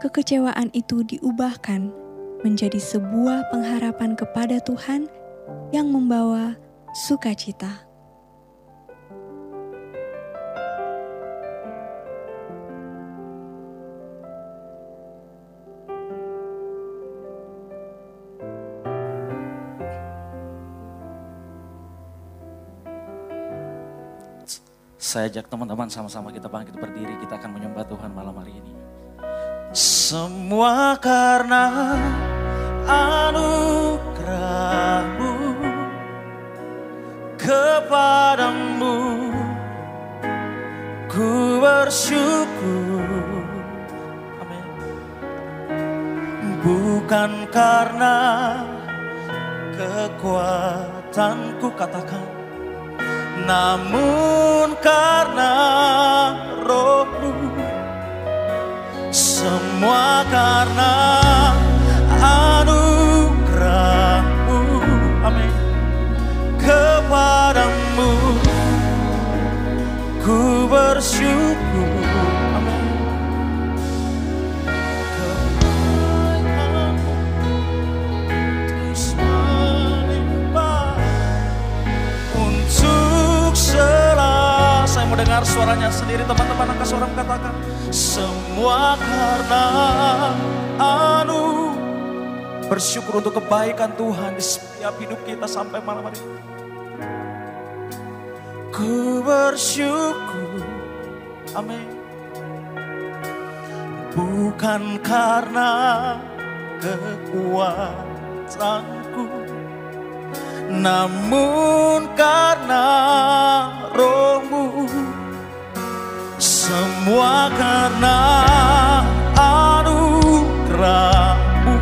Speaker 3: kekecewaan itu diubahkan menjadi sebuah pengharapan kepada Tuhan yang membawa sukacita.
Speaker 15: Saya ajak teman-teman sama-sama kita bangkit berdiri, kita akan menyembah Tuhan malam hari ini. Semua karena anugerah-Mu kepadamu, ku bersyukur. Amin. Bukan karena kekuatanku, katakan, namun karena Roh-Mu. Semua karena anugerah-Mu, amin, kepadamu, ku bersyukur, amin. Kepadamu terus melimpah untuk selalu. Saya mau dengar suaranya sendiri, teman-teman angkat suara katakan, semua karena anugerah-Mu bersyukur untuk kebaikan Tuhan di setiap hidup kita sampai malam hari ini. Ku bersyukur, amin. Bukan karena kekuatanku, namun karena Roh-Mu. Semua karena anugerah-Mu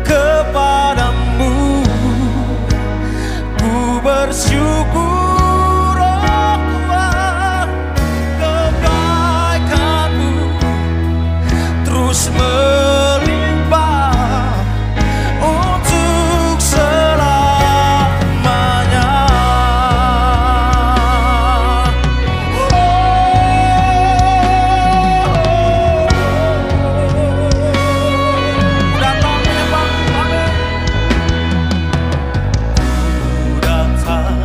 Speaker 15: kepadamu. Ku bersyukur, oh Tuhan, kebaikan-Mu terus melimpah untuk selamanya. Datang menyembah, amin. Ku datang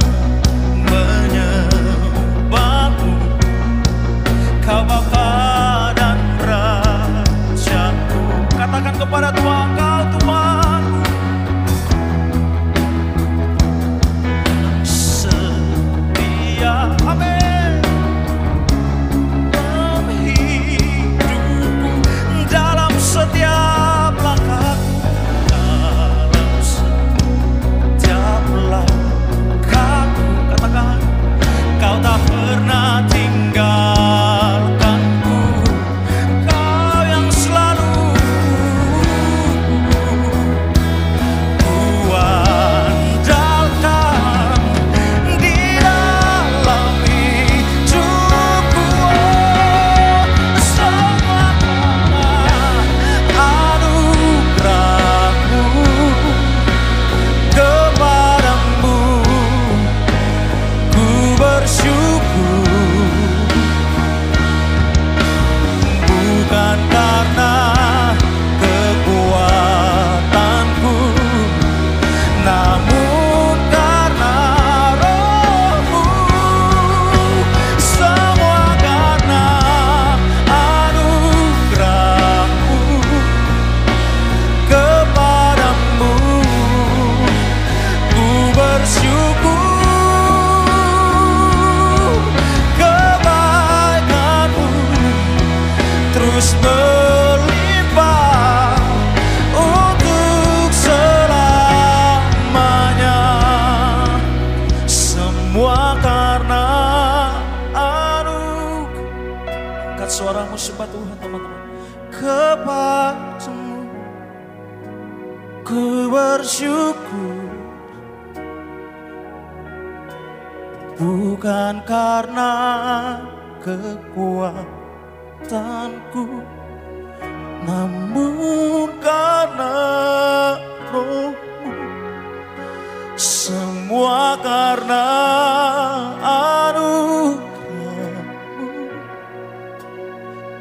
Speaker 15: menyembahmu, Kau Bapa dan Raja-Ku. Katakan kepada Tuhan, Kau Tuhanku, setia, amin. Dalam hidupku, dalam setiap langkahku, dalam setiap langkahku. Katakan, Kau tak pernah tinggalkanku. Kau yang selalu kuandalkan di dalam hidupku. Semua anugerah-Mu kepadamu. Ku bersyukur, bukan karena kekuatanku, namun karena Roh-Mu. Semua karena anugerah-Mu kepadamu. Ku bersyukur, kebaikan-Mu terus melimpah untuk selamanya. Semua karena anugerah. Angkat suaramu sembah Tuhan, teman-teman. Kepadamu ku bersyukur, bukan karena kekuatanku, namun karena Roh-Mu. Semua karena anugerah-Mu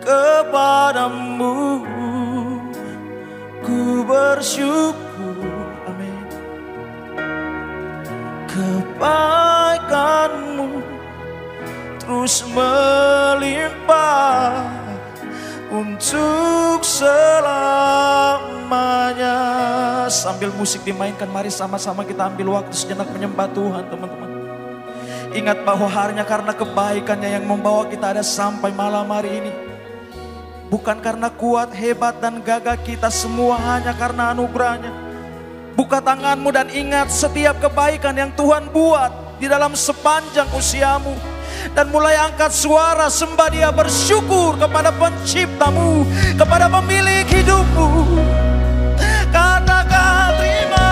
Speaker 15: kepadamu. Ku bersyukur, amin. Kebaikan-Mu terus melimpah untuk selamanya. Sambil musik dimainkan, mari sama-sama kita ambil waktu sejenak menyembah Tuhan, teman-teman. Ingat bahwa hanya karena kebaikannya yang membawa kita ada sampai malam hari ini. Bukan karena kuat, hebat, dan gagah kita, semua hanya karena anugerahnya. Buka tanganmu dan ingat setiap kebaikan yang Tuhan buat di dalam sepanjang usiamu. Dan mulai angkat suara sembah Dia, bersyukur kepada penciptamu, kepada pemilik hidupmu. Katakan terima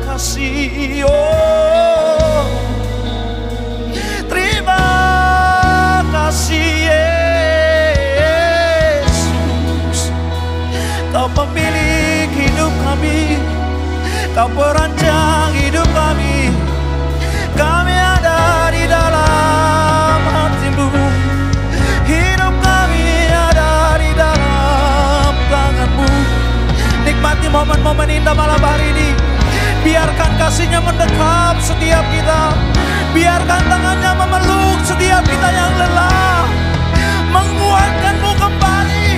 Speaker 15: kasih, oh terima kasih Yesus. Kau pemilik hidup kami, Kau perancang hidup kami. Kami ada di dalam hati-Mu, hidup kami ada di dalam tangan-Mu. Nikmati momen-momen indah malam hari ini. Biarkan kasih-Nya mendekap setiap kita. Biarkan tangannya memeluk setiap kita yang lelah. Menguatkan-Mu kembali.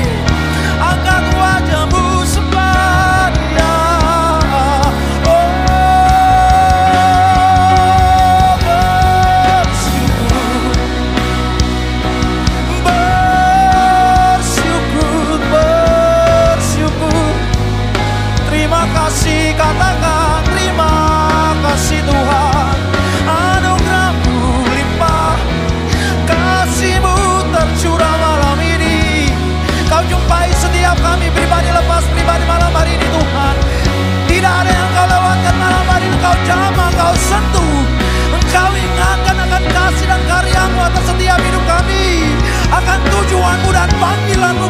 Speaker 15: Angkat wajah-Mu sembah.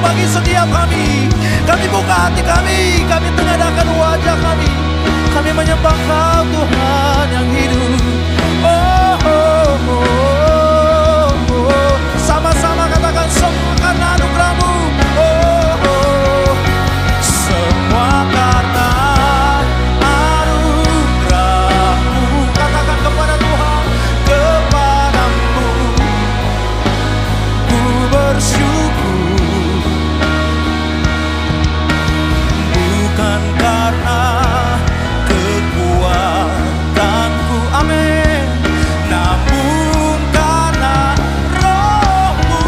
Speaker 15: bagi setiap kami. Kami buka hati kami tengadahkan wajah kami. Kami menyembah Kau Tuhan yang hidup. Oh, oh, oh, oh. Sama-sama katakan semua karena anugerah-Mu. Oh, oh. Semua karena anugerah-Mu. Katakan kepada Tuhan, kepadamu ku bersyukur. Bukan karena kekuatanku, amin, namun karena Roh-Mu.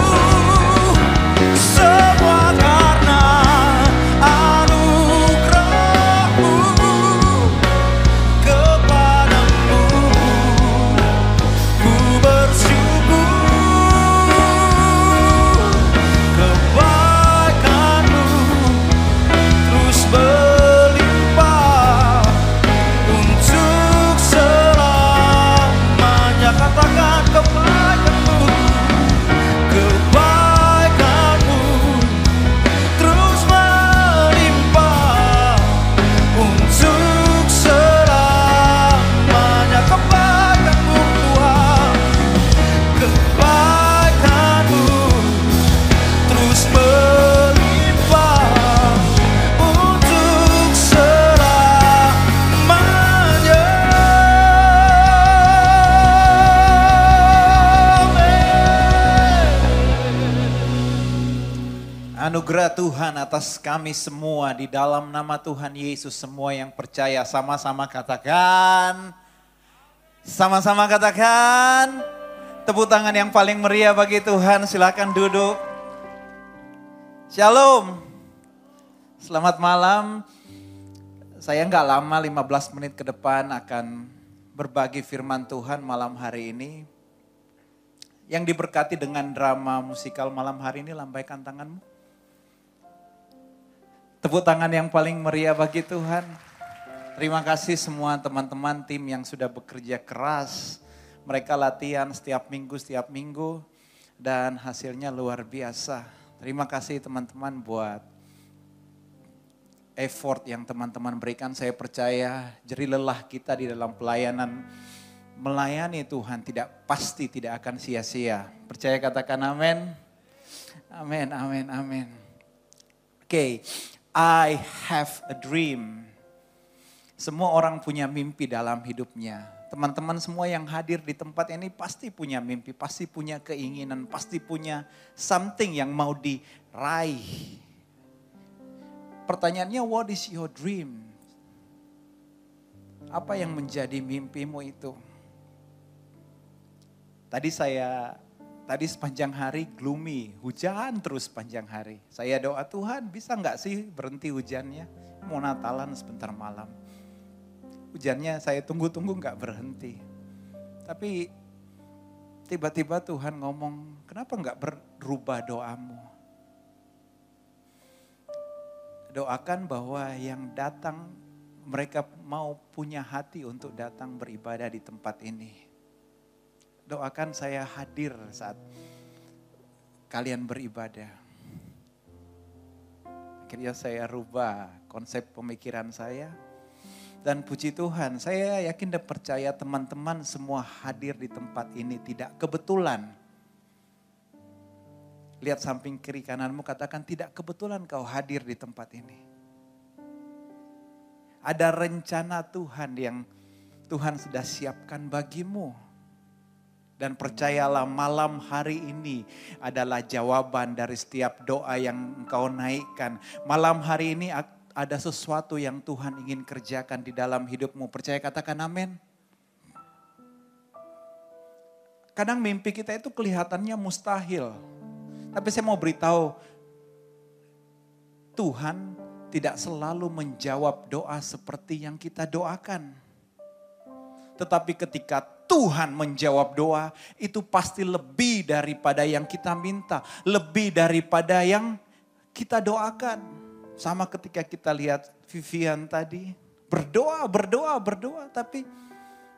Speaker 15: Semua karena anugerah-Mu. Kepadamu ku bersyukur. Kebaikan-Mu terus berlimpah untuk selamanya. Katakan kebaikan-Mu, kebaikan-Mu terus melimpah untuk selamanya. Kebaikan-Mu Tuhan, kebaikan-Mu terus melimpah untuk selamanya.
Speaker 16: Anugerah Tuhan atas kami semua di dalam nama Tuhan Yesus. Semua yang percaya sama-sama katakan. Sama-sama katakan. Tepuk tangan yang paling meriah bagi Tuhan. Silakan duduk. Shalom. Selamat malam. Saya nggak lama, 15 menit ke depan akan berbagi firman Tuhan malam hari ini. Yang diberkati dengan drama musikal malam hari ini, lambaikan tanganmu. Tepuk tangan yang paling meriah bagi Tuhan. Terima kasih semua teman-teman tim yang sudah bekerja keras. Mereka latihan setiap minggu dan hasilnya luar biasa. Terima kasih teman-teman buat effort yang teman-teman berikan. Saya percaya jerih lelah kita di dalam pelayanan melayani Tuhan pasti tidak akan sia-sia. Percaya katakan amin. Amin, amin, amin. Oke. I have a dream. Semua orang punya mimpi dalam hidupnya. Teman-teman semua yang hadir di tempat ini pasti punya mimpi, pasti punya keinginan, pasti punya something yang mau diraih. Pertanyaannya, what is your dream? Apa yang menjadi mimpimu itu? Tadi sepanjang hari gloomy, hujan terus sepanjang hari. Saya doa, Tuhan bisa nggak sih berhenti hujannya? Mau Natalan sebentar malam. Hujannya saya tunggu-tunggu nggak berhenti. Tapi tiba-tiba Tuhan ngomong, kenapa nggak berubah doamu? Doakan bahwa yang datang, mereka mau punya hati untuk datang beribadah di tempat ini. Doakan saya hadir saat kalian beribadah. Akhirnya saya rubah konsep pemikiran saya. Dan puji Tuhan, saya yakin dan percaya teman-teman semua hadir di tempat ini tidak kebetulan. Lihat samping kiri kananmu, katakan tidak kebetulan kau hadir di tempat ini. Ada rencana Tuhan yang Tuhan sudah siapkan bagimu. Dan percayalah malam hari ini adalah jawaban dari setiap doa yang engkau naikkan. Malam hari ini ada sesuatu yang Tuhan ingin kerjakan di dalam hidupmu. Percaya katakan amin. Kadang mimpi kita itu kelihatannya mustahil. Tapi saya mau beritahu, Tuhan tidak selalu menjawab doa seperti yang kita doakan. Tetapi ketika Tuhan menjawab doa, itu pasti lebih daripada yang kita minta. Lebih daripada yang kita doakan. Sama ketika kita lihat Vivian tadi, berdoa, tapi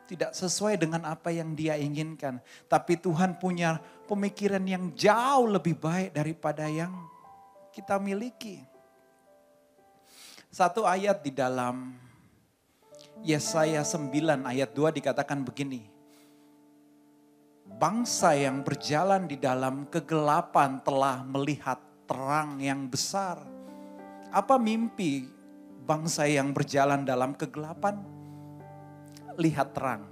Speaker 16: tidak sesuai dengan apa yang dia inginkan. Tapi Tuhan punya pemikiran yang jauh lebih baik daripada yang kita miliki. Satu ayat di dalam Yesaya 9 ayat 2 dikatakan begini. Bangsa yang berjalan di dalam kegelapan telah melihat terang yang besar. Apa mimpi bangsa yang berjalan dalam kegelapan? Lihat terang.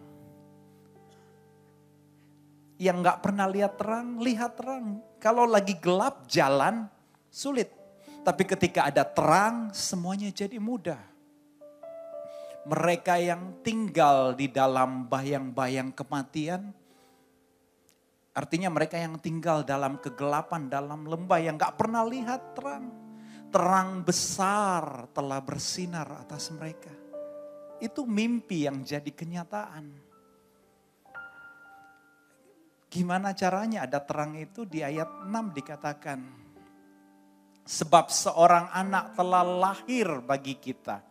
Speaker 16: Yang gak pernah lihat terang, lihat terang. Kalau lagi gelap jalan, sulit. Tapi ketika ada terang, semuanya jadi mudah. Mereka yang tinggal di dalam bayang-bayang kematian, artinya mereka yang tinggal dalam kegelapan, dalam lembah yang gak pernah lihat terang. Terang besar telah bersinar atas mereka. Itu mimpi yang jadi kenyataan. Gimana caranya ada terang itu? Di ayat 6 dikatakan, sebab seorang anak telah lahir bagi kita.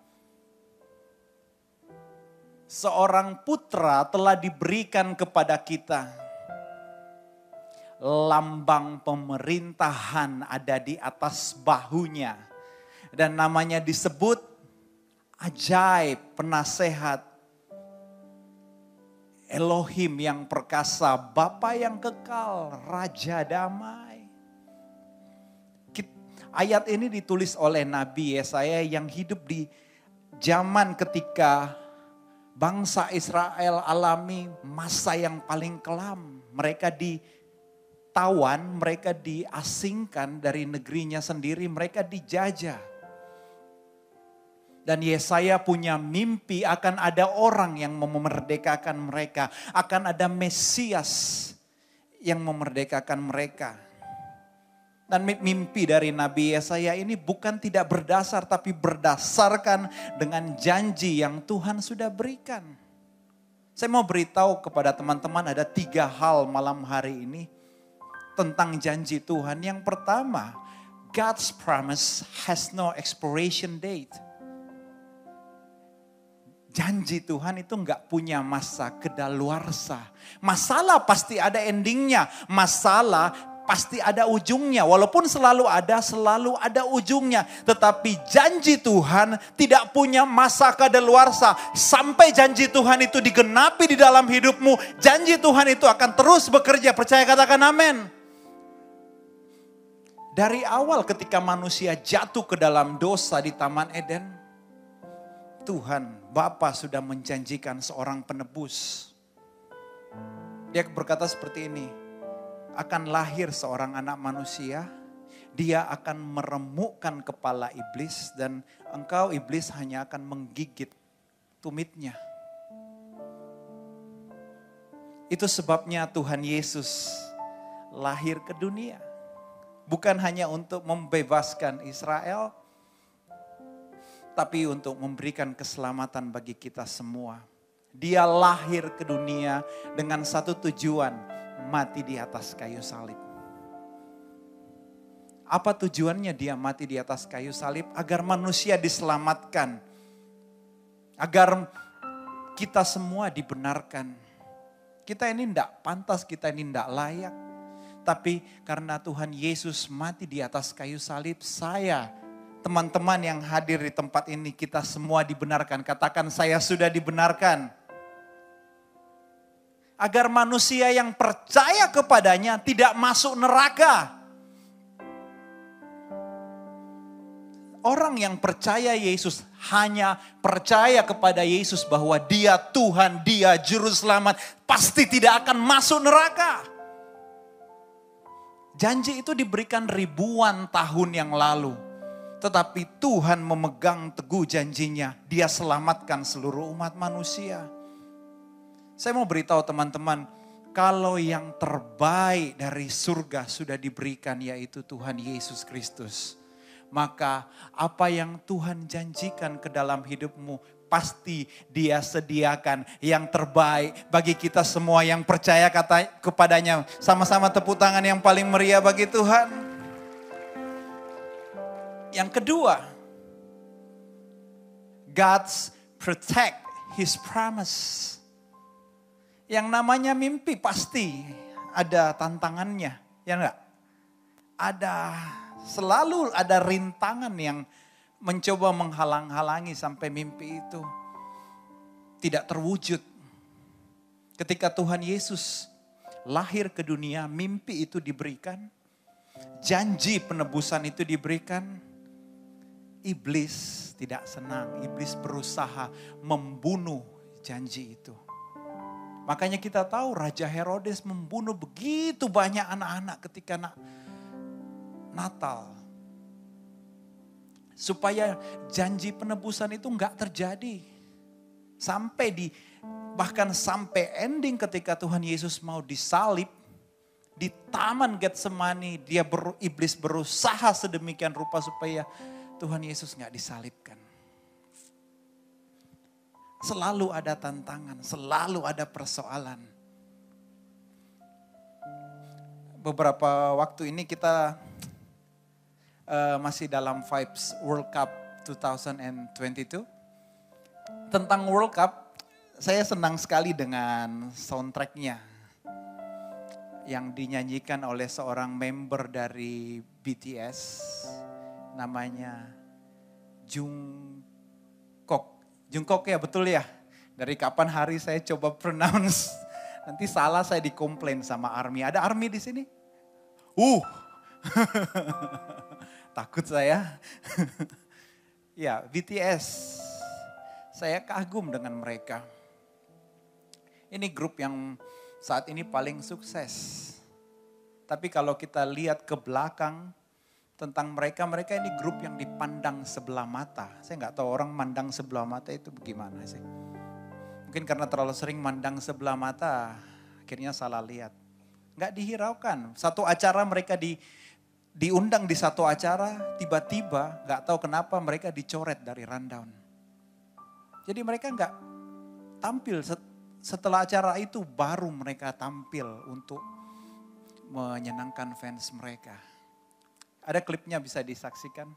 Speaker 16: Seorang putra telah diberikan kepada kita. Lambang pemerintahan ada di atas bahunya. Dan namanya disebut Ajaib, Penasehat, Elohim yang perkasa, Bapa yang kekal, Raja damai. Ayat ini ditulis oleh Nabi Yesaya yang hidup di zaman ketika bangsa Israel alami masa yang paling kelam. Mereka ditawan, mereka diasingkan dari negerinya sendiri, mereka dijajah. Dan Yesaya punya mimpi akan ada orang yang memerdekakan mereka. Akan ada Mesias yang memerdekakan mereka. Dan mimpi dari Nabi Yesaya ini bukan tidak berdasar, tapi berdasarkan dengan janji yang Tuhan sudah berikan. Saya mau beritahu kepada teman-teman ada 3 hal malam hari ini tentang janji Tuhan. Yang pertama, God's promise has no expiration date. Janji Tuhan itu enggak punya masa kedaluarsa. Masalah pasti ada endingnya. Masalah pasti ada ujungnya. Walaupun selalu ada ujungnya. Tetapi janji Tuhan tidak punya masa kadaluarsa. Sampai janji Tuhan itu digenapi di dalam hidupmu. Janji Tuhan itu akan terus bekerja. Percaya, katakan amin. Dari awal ketika manusia jatuh ke dalam dosa di Taman Eden, Tuhan Bapa sudah menjanjikan seorang penebus. Dia berkata seperti ini, akan lahir seorang anak manusia, dia akan meremukkan kepala iblis dan engkau iblis hanya akan menggigit tumitnya. Itu sebabnya Tuhan Yesus lahir ke dunia. Bukan hanya untuk membebaskan Israel, tapi untuk memberikan keselamatan bagi kita semua. Dia lahir ke dunia dengan satu tujuan, mati di atas kayu salib. Apa tujuannya dia mati di atas kayu salib? Agar manusia diselamatkan. Agar kita semua dibenarkan. Kita ini tidak pantas, kita ini tidak layak. Tapi karena Tuhan Yesus mati di atas kayu salib, saya, teman-teman yang hadir di tempat ini, kita semua dibenarkan. Katakan, saya sudah dibenarkan. Agar manusia yang percaya kepadanya tidak masuk neraka. Orang yang percaya Yesus hanya percaya kepada Yesus bahwa dia Tuhan, dia Juru Selamat, pasti tidak akan masuk neraka. Janji itu diberikan ribuan tahun yang lalu. Tetapi Tuhan memegang teguh janjinya. Dia selamatkan seluruh umat manusia. Saya mau beritahu teman-teman, kalau yang terbaik dari surga sudah diberikan yaitu Tuhan Yesus Kristus. Maka apa yang Tuhan janjikan ke dalam hidupmu, pasti Dia sediakan yang terbaik bagi kita semua yang percaya kepadanya. Sama-sama tepuk tangan yang paling meriah bagi Tuhan. Yang kedua, God's protect His promise. Yang namanya mimpi pasti ada tantangannya, ya enggak? Ada Selalu ada rintangan yang mencoba menghalang-halangi sampai mimpi itu tidak terwujud. Ketika Tuhan Yesus lahir ke dunia, mimpi itu diberikan, janji penebusan itu diberikan. Iblis tidak senang, iblis berusaha membunuh janji itu. Makanya kita tahu Raja Herodes membunuh begitu banyak anak-anak ketika Natal. Supaya janji penebusan itu enggak terjadi. Bahkan sampai ending ketika Tuhan Yesus mau disalib. Di Taman Getsemani iblis berusaha sedemikian rupa supaya Tuhan Yesus enggak disalibkan. Selalu ada tantangan, selalu ada persoalan. Beberapa waktu ini kita masih dalam vibes World Cup 2022. Tentang World Cup, saya senang sekali dengan soundtracknya yang dinyanyikan oleh seorang member dari BTS, namanya Jungkook ya, betul ya? Dari kapan hari saya coba pronounce, nanti salah saya dikomplain sama ARMY. Ada ARMY di sini? Takut saya. Ya, BTS. Saya kagum dengan mereka. Ini grup yang saat ini paling sukses. Tapi kalau kita lihat ke belakang tentang mereka ini grup yang dipandang sebelah mata. Saya nggak tahu orang mandang sebelah mata itu bagaimana sih. Mungkin karena terlalu sering mandang sebelah mata, akhirnya salah lihat. Nggak dihiraukan. Satu acara mereka diundang di satu acara, tiba-tiba nggak tahu kenapa mereka dicoret dari rundown. Jadi mereka nggak tampil, setelah acara itu baru mereka tampil untuk menyenangkan fans mereka. Ada klipnya bisa disaksikan.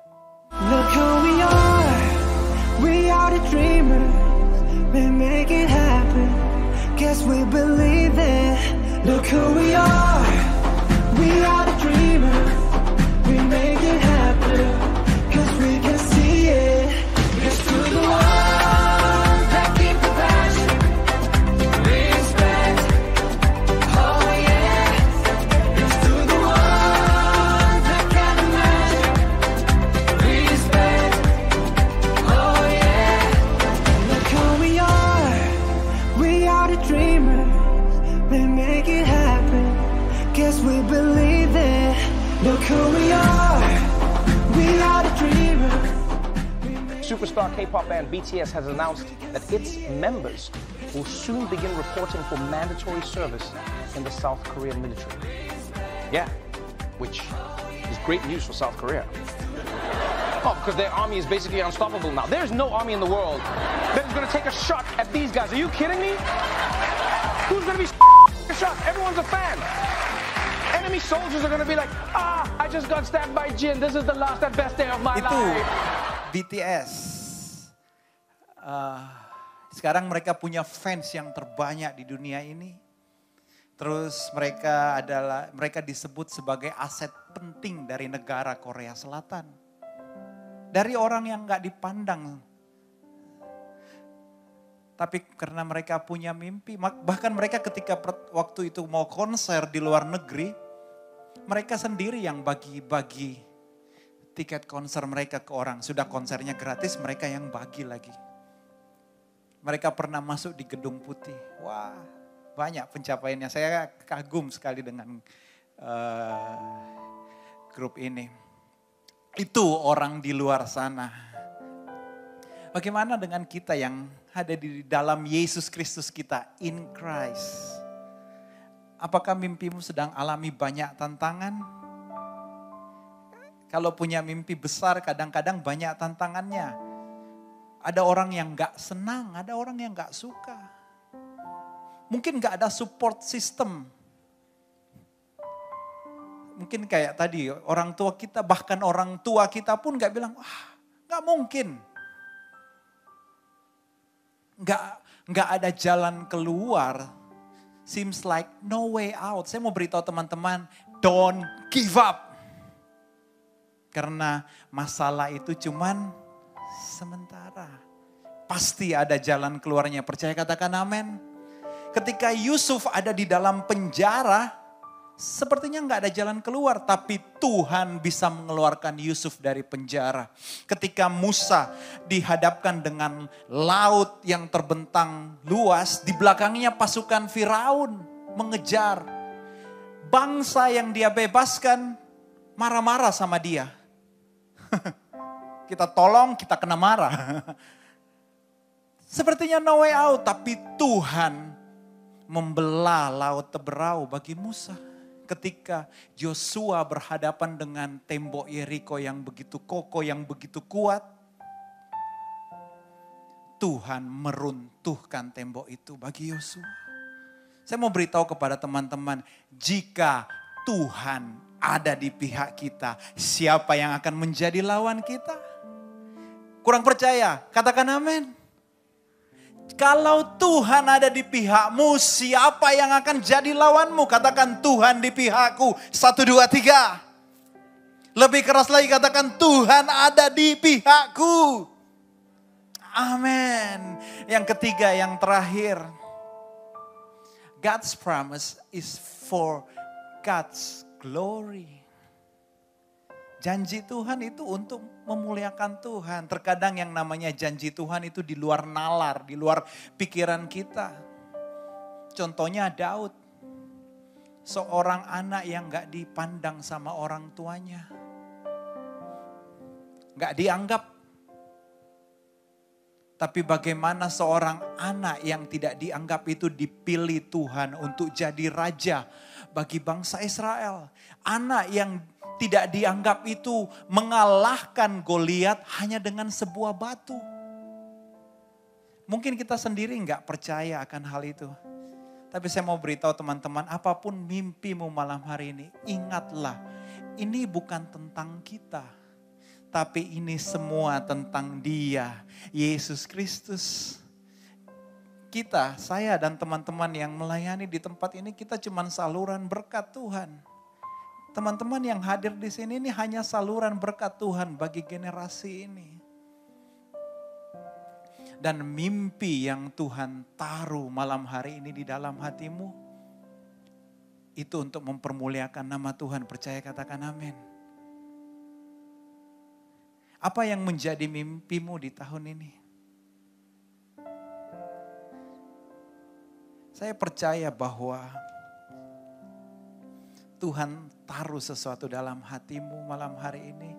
Speaker 2: Look who we are the dreamers, we make it happen, guess we believe it. Look who we are the dreamers, we make it happen, cause we can see it. It's to the ones that keep the passion, respect, oh yeah. It's to the ones that can imagine, respect, oh yeah. Look who we are the dreamers, we make it happen, guess we believe it. Look who we are the dreamers.
Speaker 17: Superstar K-pop band BTS has announced that its members will soon begin reporting for mandatory service in the South Korean military. Yeah, which is great news for South Korea. Oh, because their army is basically unstoppable now. There's no army in the world that is going to take a shot at these guys. Are you kidding me? Who's going to be shot? Everyone's a fan. Enemy soldiers are going to be like, I just got stabbed by Jin. This is the last and best day of my life.
Speaker 16: BTS. Sekarang mereka punya fans yang terbanyak di dunia ini. Terus mereka disebut sebagai aset penting dari negara Korea Selatan. Dari orang yang gak dipandang. Tapi karena mereka punya mimpi, bahkan mereka ketika waktu itu mau konser di luar negeri, mereka sendiri yang bagi-bagi tiket konser mereka ke orang. Sudah konsernya gratis, mereka yang bagi lagi. Mereka pernah masuk di Gedung Putih. Wah, banyak pencapaiannya. Saya kagum sekali dengan grup ini. Itu orang di luar sana. Bagaimana dengan kita yang ada di dalam Yesus Kristus kita, in Christ? Apakah mimpimu sedang alami banyak tantangan? Kalau punya mimpi besar kadang-kadang banyak tantangannya. Ada orang yang gak senang, ada orang yang gak suka. Mungkin gak ada support system. Mungkin kayak tadi orang tua kita, bahkan orang tua kita pun gak bilang, wah gak mungkin. Gak ada jalan keluar. Seems like no way out. Saya mau beritahu teman-teman, don't give up. Karena masalah itu cuman sementara. Pasti ada jalan keluarnya. Percaya katakan amin. Ketika Yusuf ada di dalam penjara, sepertinya nggak ada jalan keluar. Tapi Tuhan bisa mengeluarkan Yusuf dari penjara. Ketika Musa dihadapkan dengan laut yang terbentang luas, di belakangnya pasukan Firaun mengejar. Bangsa yang dia bebaskan marah-marah sama dia. Kita tolong, kita kena marah. Sepertinya no way out, tapi Tuhan membelah laut Teberau bagi Musa. Ketika Joshua berhadapan dengan tembok Yeriko yang begitu kokoh, yang begitu kuat, Tuhan meruntuhkan tembok itu bagi Yosua. Saya mau beritahu kepada teman-teman, jika Tuhan ada di pihak kita, siapa yang akan menjadi lawan kita? Kurang percaya? Katakan amin. Kalau Tuhan ada di pihakmu, siapa yang akan jadi lawanmu? Katakan Tuhan di pihakku. 1, 2, 3. Lebih keras lagi katakan Tuhan ada di pihakku. Amin. Yang ketiga, yang terakhir. God's promise is for God's glory. Janji Tuhan itu untuk memuliakan Tuhan. Terkadang yang namanya janji Tuhan itu di luar nalar, di luar pikiran kita. Contohnya Daud. Seorang anak yang gak dipandang sama orang tuanya. Gak dianggap. Tapi bagaimana seorang anak yang tidak dianggap itu dipilih Tuhan untuk jadi raja bagi bangsa Israel. Anak yang tidak dianggap itu mengalahkan Goliat hanya dengan sebuah batu. Mungkin kita sendiri nggak percaya akan hal itu. Tapi saya mau beritahu teman-teman, apapun mimpimu malam hari ini, ingatlah ini bukan tentang kita. Tapi ini semua tentang Dia, Yesus Kristus. Kita, saya dan teman-teman yang melayani di tempat ini, kita cuma saluran berkat Tuhan. Teman-teman yang hadir di sini ini hanya saluran berkat Tuhan bagi generasi ini. Dan mimpi yang Tuhan taruh malam hari ini di dalam hatimu, itu untuk mempermuliakan nama Tuhan. Percaya katakan amin. Apa yang menjadi mimpimu di tahun ini? Saya percaya bahwa Tuhan taruh sesuatu dalam hatimu malam hari ini.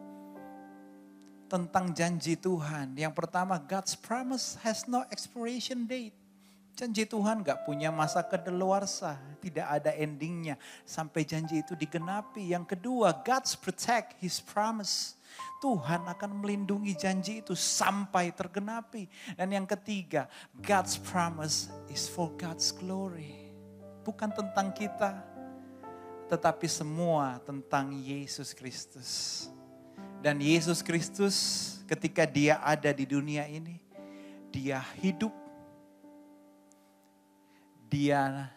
Speaker 16: Tentang janji Tuhan. Yang pertama, God's promise has no expiration date. Janji Tuhan gak punya masa kedaluarsa. Tidak ada endingnya sampai janji itu digenapi. Yang kedua, God's protect His promise. Tuhan akan melindungi janji itu sampai tergenapi. Dan yang ketiga, God's promise is for God's glory. Bukan tentang kita, tetapi semua tentang Yesus Kristus. Dan Yesus Kristus ketika Dia ada di dunia ini, Dia hidup. Dia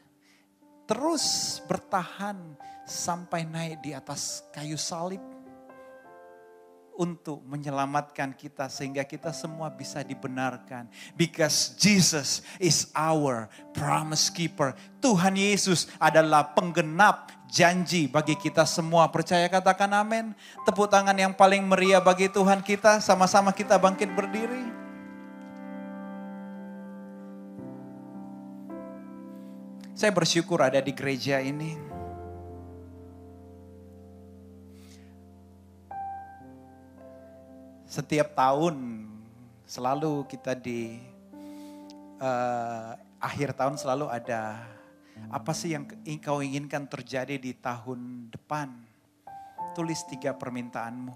Speaker 16: terus bertahan sampai naik di atas kayu salib. Untuk menyelamatkan kita sehingga kita semua bisa dibenarkan. Because Jesus is our promise keeper. Tuhan Yesus adalah penggenap janji bagi kita semua. Percaya katakan amin. Tepuk tangan yang paling meriah bagi Tuhan kita. Sama-sama kita bangkit berdiri. Saya bersyukur ada di gereja ini. Setiap tahun selalu kita di akhir tahun selalu ada apa sih yang kau inginkan terjadi di tahun depan. Tulis 3 permintaanmu.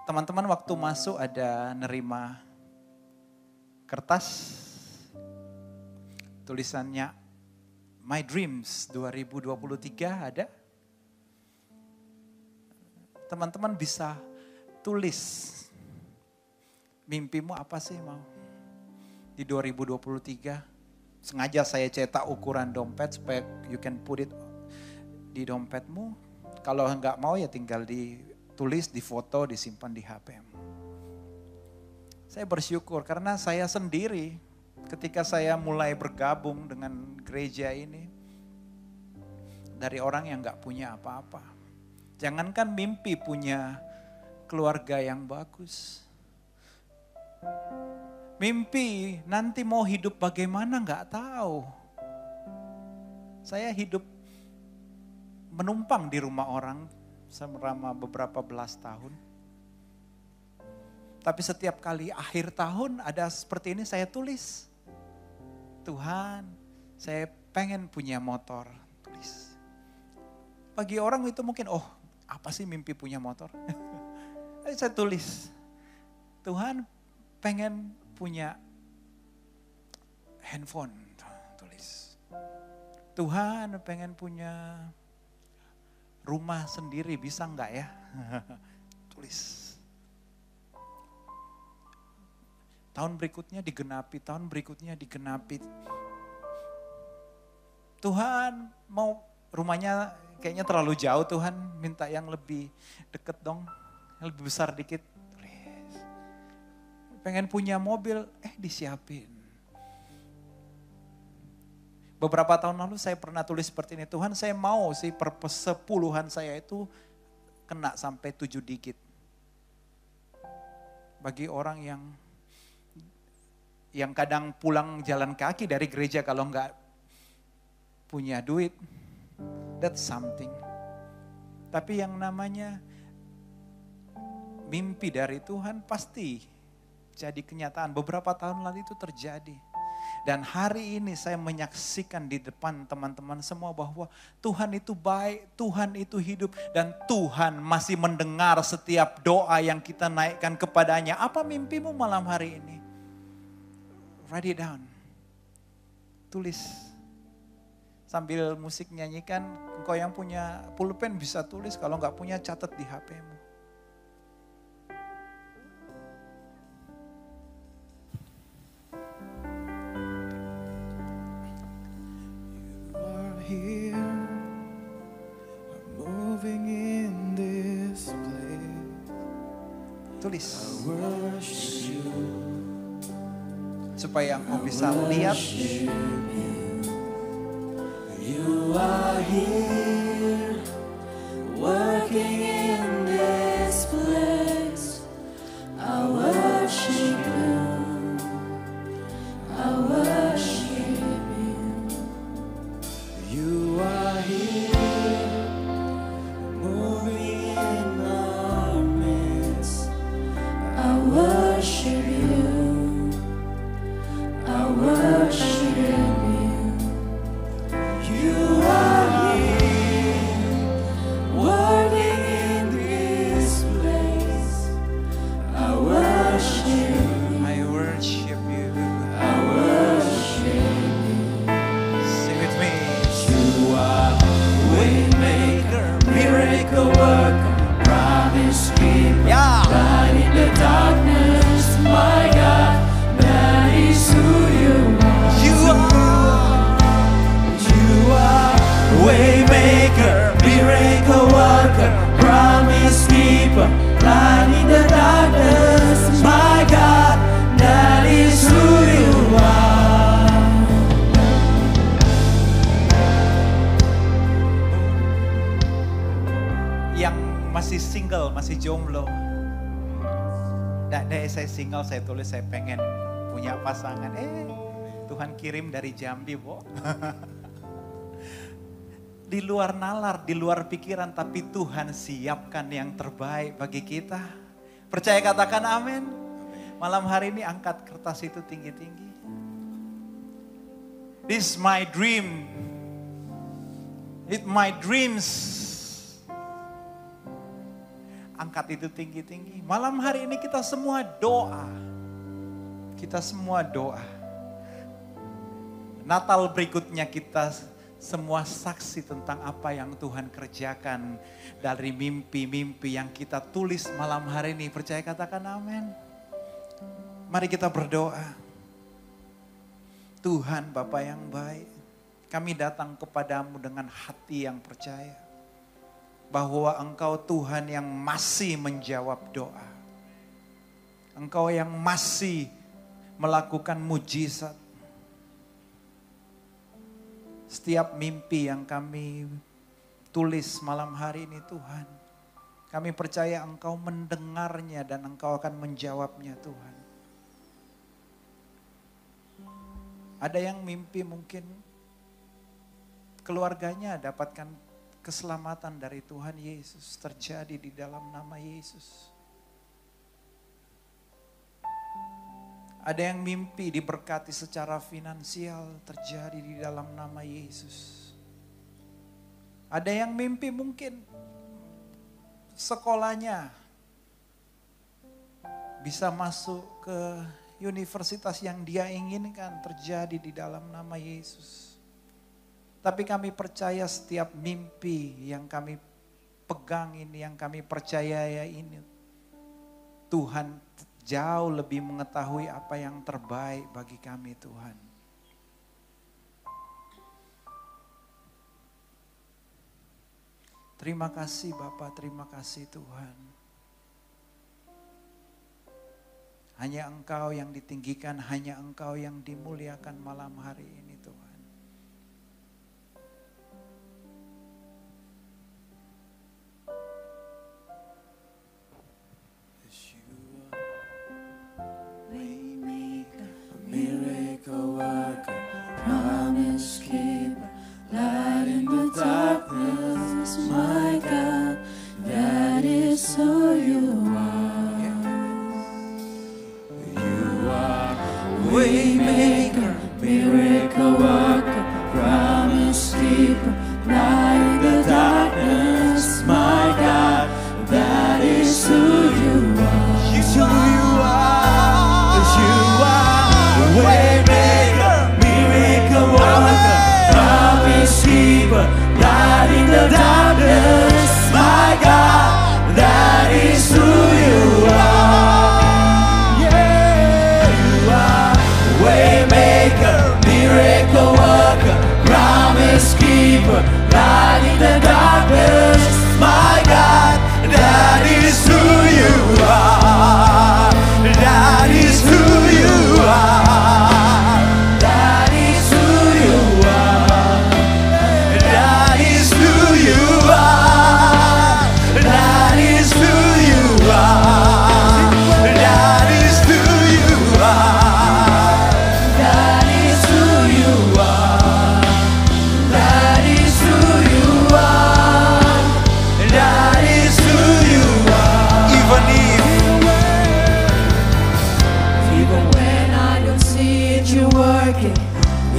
Speaker 16: Teman-teman waktu masuk ada nerima kertas. Tulisannya My Dreams 2023 ada. Teman-teman bisa tulis mimpimu apa sih mau di 2023. Sengaja saya cetak ukuran dompet supaya you can put it di dompetmu. Kalau nggak mau ya tinggal ditulis, difoto, disimpan di HP-mu. Saya bersyukur karena saya sendiri ketika saya mulai bergabung dengan gereja ini, dari orang yang nggak punya apa-apa. Jangankan mimpi punya keluarga yang bagus. Mimpi nanti mau hidup bagaimana nggak tahu. Saya hidup menumpang di rumah orang selama beberapa belas tahun. Tapi setiap kali akhir tahun ada seperti ini saya tulis. Tuhan, saya pengen punya motor. Tulis. Bagi orang itu mungkin, oh apa sih mimpi punya motor? Saya tulis. Tuhan pengen punya handphone. Tulis. Tuhan pengen punya rumah sendiri, bisa enggak ya? Tulis. Tahun berikutnya digenapi, tahun berikutnya digenapi. Tuhan mau rumahnya kayaknya terlalu jauh Tuhan, minta yang lebih deket dong, yang lebih besar dikit. Tulis. Pengen punya mobil, disiapin. Beberapa tahun lalu saya pernah tulis seperti ini, Tuhan saya mau sih persepuluhan saya itu kena sampai 7 digit. Bagi orang yang kadang pulang jalan kaki dari gereja kalau enggak punya duit, that's something. Tapi yang namanya mimpi dari Tuhan pasti jadi kenyataan. Beberapa tahun lalu itu terjadi. Dan hari ini saya menyaksikan di depan teman-teman semua bahwa Tuhan itu baik, Tuhan itu hidup, dan Tuhan masih mendengar setiap doa yang kita naikkan kepadanya. Apa mimpimu malam hari ini? Write it down. Tulis. Sambil musik nyanyikan, engkau yang punya pulpen bisa tulis, kalau enggak punya catat di HP-mu.
Speaker 15: Here, I'm moving in this place.
Speaker 16: Tulis.
Speaker 15: I worship you.
Speaker 16: Supaya engkau bisa lihat.
Speaker 2: You are here, working in this place. I worship you. I worship you. You are here, moving in our midst. I worship you. I worship you. You are here, working in this place. I worship you.
Speaker 16: I worship you.
Speaker 2: I worship you.
Speaker 16: Sing with me.
Speaker 2: You are waymaker, miracle worker, promise keeper. Light in the darkness, my God, that is who you are. You are waymaker, miracle worker, promise keeper. Light in the darkness, my God, that is who you are.
Speaker 16: Yang masih single, masih jomblo. Dari saya single, saya tulis saya pengen punya pasangan. Tuhan kirim dari Jambi, Bo. Di luar nalar, di luar pikiran, tapi Tuhan siapkan yang terbaik bagi kita. Percaya katakan amin. Malam hari ini angkat kertas itu tinggi-tinggi. This is my dream. It's my dreams. Angkat itu tinggi-tinggi. Malam hari ini kita semua doa. Kita semua doa. Natal berikutnya kita semua saksi tentang apa yang Tuhan kerjakan dari mimpi-mimpi yang kita tulis malam hari ini. Percaya katakan amin. Mari kita berdoa. Tuhan Bapa yang baik, kami datang kepadamu dengan hati yang percaya. bahwa Engkau Tuhan yang masih menjawab doa. Engkau yang masih melakukan mujizat. Setiap mimpi yang kami tulis malam hari ini Tuhan, kami percaya Engkau mendengarnya dan Engkau akan menjawabnya Tuhan. Ada yang mimpi mungkin keluarganya dapatkan keselamatan dari Tuhan Yesus, terjadi di dalam nama Yesus. Ada yang mimpi diberkati secara finansial, terjadi di dalam nama Yesus. Ada yang mimpi mungkin sekolahnya bisa masuk ke universitas yang dia inginkan, terjadi di dalam nama Yesus. Tapi kami percaya setiap mimpi yang kami pegang ini, yang kami percaya ini, Tuhan jauh lebih mengetahui apa yang terbaik bagi kami Tuhan. Terima kasih Bapa, terima kasih Tuhan. Hanya Engkau yang ditinggikan, hanya Engkau yang dimuliakan malam hari ini Tuhan.
Speaker 2: Miracle worker, promise keeper, light in the darkness, my God, that is who you are. You are waymaker, miracle worker, promise keeper, light in the darkness, my God, that is who you are. Yes, who you are. Yes, you are. Waymaker, miracle worker, promise keeper, light in the darkness, my God, that is who you are. Yeah, you are. Waymaker, miracle worker, promise keeper, light in the darkness, my God, that is who you are. That is who you are.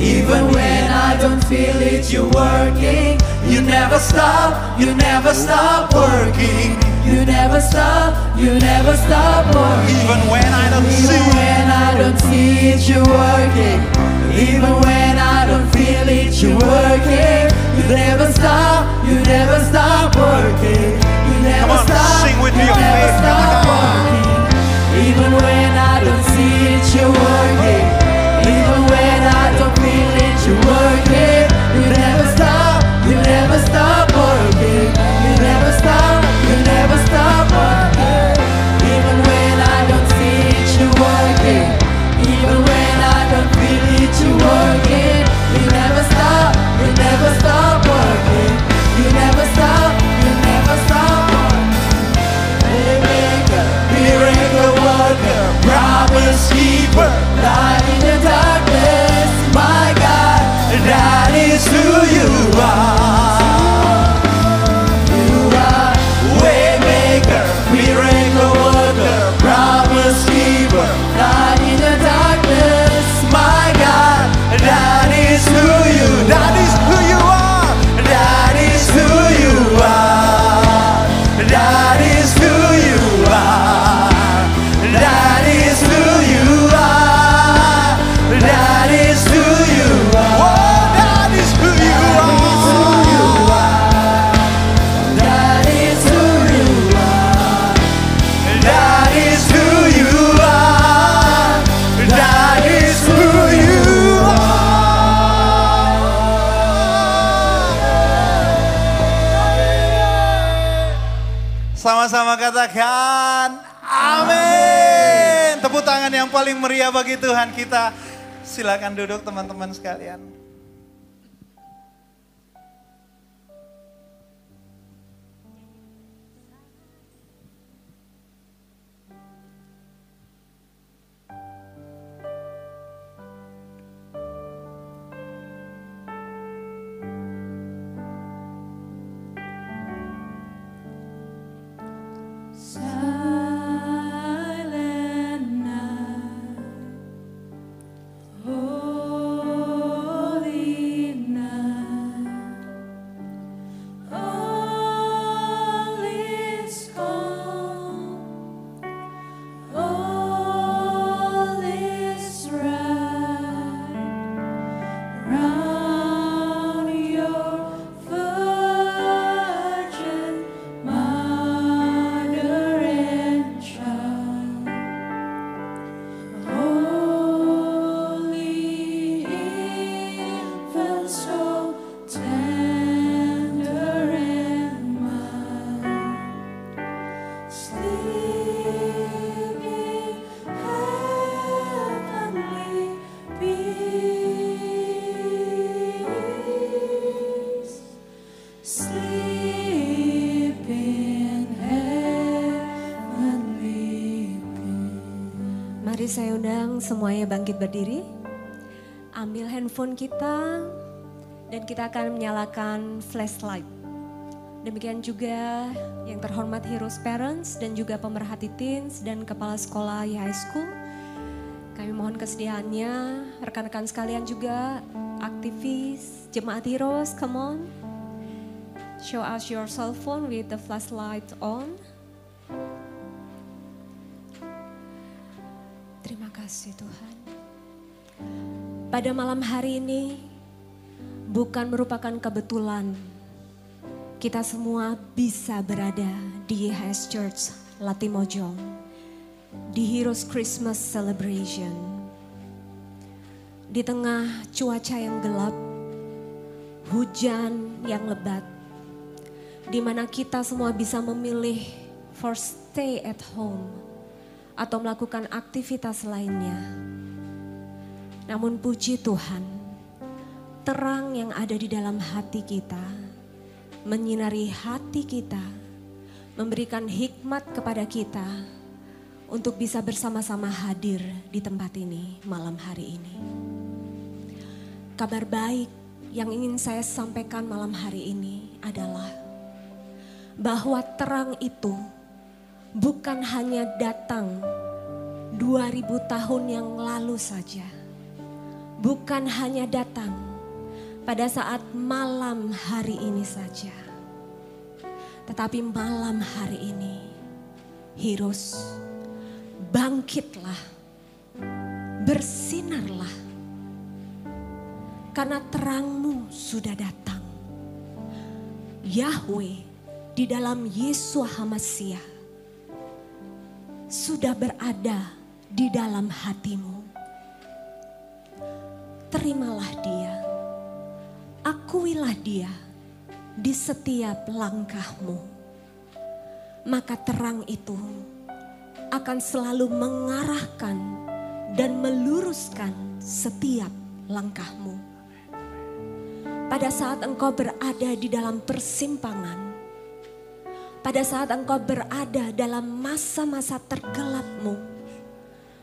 Speaker 2: Even when I don't feel it, you're working. You never stop working. You never stop working. Even when I don't see it, you're working. Even when I don't feel it, you're working. You never stop working. You never stop working. Even when I don't see it, you're working. Even when I don't feel it, you're working. You never stop working. You never stop working. Even when I don't see it, you're working. Even when I don't feel it, you're working. You never stop working. You never stop working. Waymaker, miracle worker, promise keeper, light in the darkness, my God, that is who you are. You are waymaker, miracle worker, promise keeper, light in the darkness, my God, that is who you are. That is who you are. That is who you are. That is who you are. That is who you are. That is who you are. Oh, that is who you are. That is who you are. That is who you are. That is who you are.
Speaker 16: katakan amin. Tepuk tangan yang paling meriah bagi Tuhan kita. Silakan duduk teman-teman sekalian.
Speaker 12: Silent night, holy night, all is calm, all is right, round your virgin mother and child, holy infant, so tender and mild, sleep in heavenly peace, sleep in heavenly peace.
Speaker 18: Mari saya undang semuanya bangkit berdiri. Ambil handphone kita dan kita akan menyalakan flashlight. Demikian juga yang terhormat Heroes Parents dan juga pemerhati teens dan kepala sekolah high school. Kami mohon kesediaannya, rekan-rekan sekalian juga, aktivis, jemaat Heroes, come on. Show us your cell phone with the flashlight on. Terima kasih Tuhan. Pada malam hari ini bukan merupakan kebetulan kita semua bisa berada di YHS Church Latimojong di Heroes Christmas Celebration. Di tengah cuaca yang gelap, hujan yang lebat, di mana kita semua bisa memilih for stay at home atau melakukan aktivitas lainnya. Namun puji Tuhan, terang yang ada di dalam hati kita, menyinari hati kita, memberikan hikmat kepada kita untuk bisa bersama-sama hadir di tempat ini malam hari ini. Kabar baik yang ingin saya sampaikan malam hari ini adalah bahwa terang itu bukan hanya datang 2000 tahun yang lalu saja. Bukan hanya datang pada saat malam hari ini saja. Tetapi malam hari ini, Heroes, bangkitlah, bersinarlah. Karena terangmu sudah datang. Yahweh di dalam Yesua HaMasiah sudah berada di dalam hatimu. Terimalah dia, akuilah dia di setiap langkahmu. Maka terang itu akan selalu mengarahkan dan meluruskan setiap langkahmu. Pada saat engkau berada di dalam persimpangan, pada saat engkau berada dalam masa-masa tergelapmu,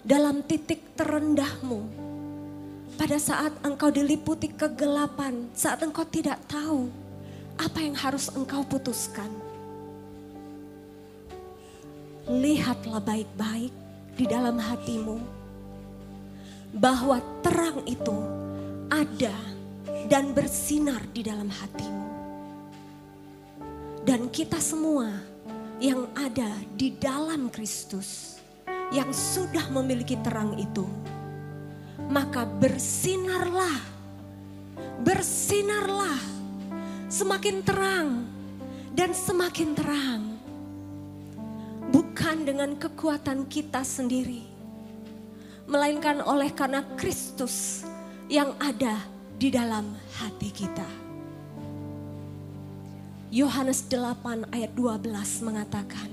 Speaker 18: dalam titik terendahmu, pada saat engkau diliputi kegelapan, saat engkau tidak tahu apa yang harus engkau putuskan. Lihatlah baik-baik di dalam hatimu bahwa terang itu ada dan bersinar di dalam hatimu. Dan kita semua yang ada di dalam Kristus, yang sudah memiliki terang itu, maka bersinarlah, bersinarlah, semakin terang dan semakin terang. Bukan dengan kekuatan kita sendiri, melainkan oleh karena Kristus yang ada di dalam hati kita. Yohanes 8 ayat 12 mengatakan,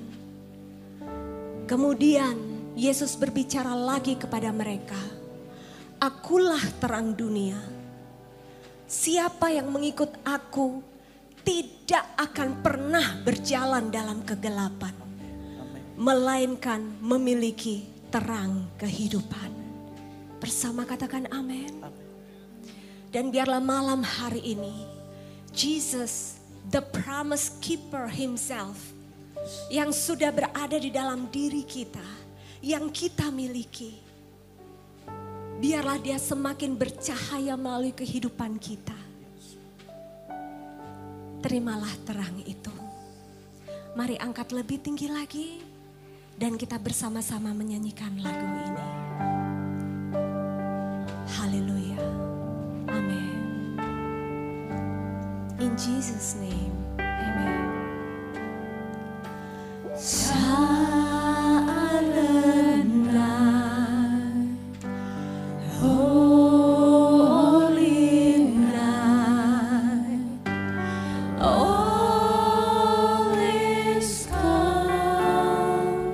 Speaker 18: Kemudian Yesus berbicara lagi kepada mereka, "Akulah terang dunia. Siapa yang mengikut aku tidak akan pernah berjalan dalam kegelapan, melainkan memiliki terang kehidupan." Bersama katakan amin. Dan biarlah malam hari ini Jesus, the promise keeper himself, yang sudah berada di dalam diri kita, yang kita miliki, biarlah dia semakin bercahaya melalui kehidupan kita. Terimalah terang itu. Mari angkat lebih tinggi lagi dan kita bersama-sama menyanyikan lagu ini. Haleluya. Amin. In Jesus' name, amen. Silent night, holy night, all is calm,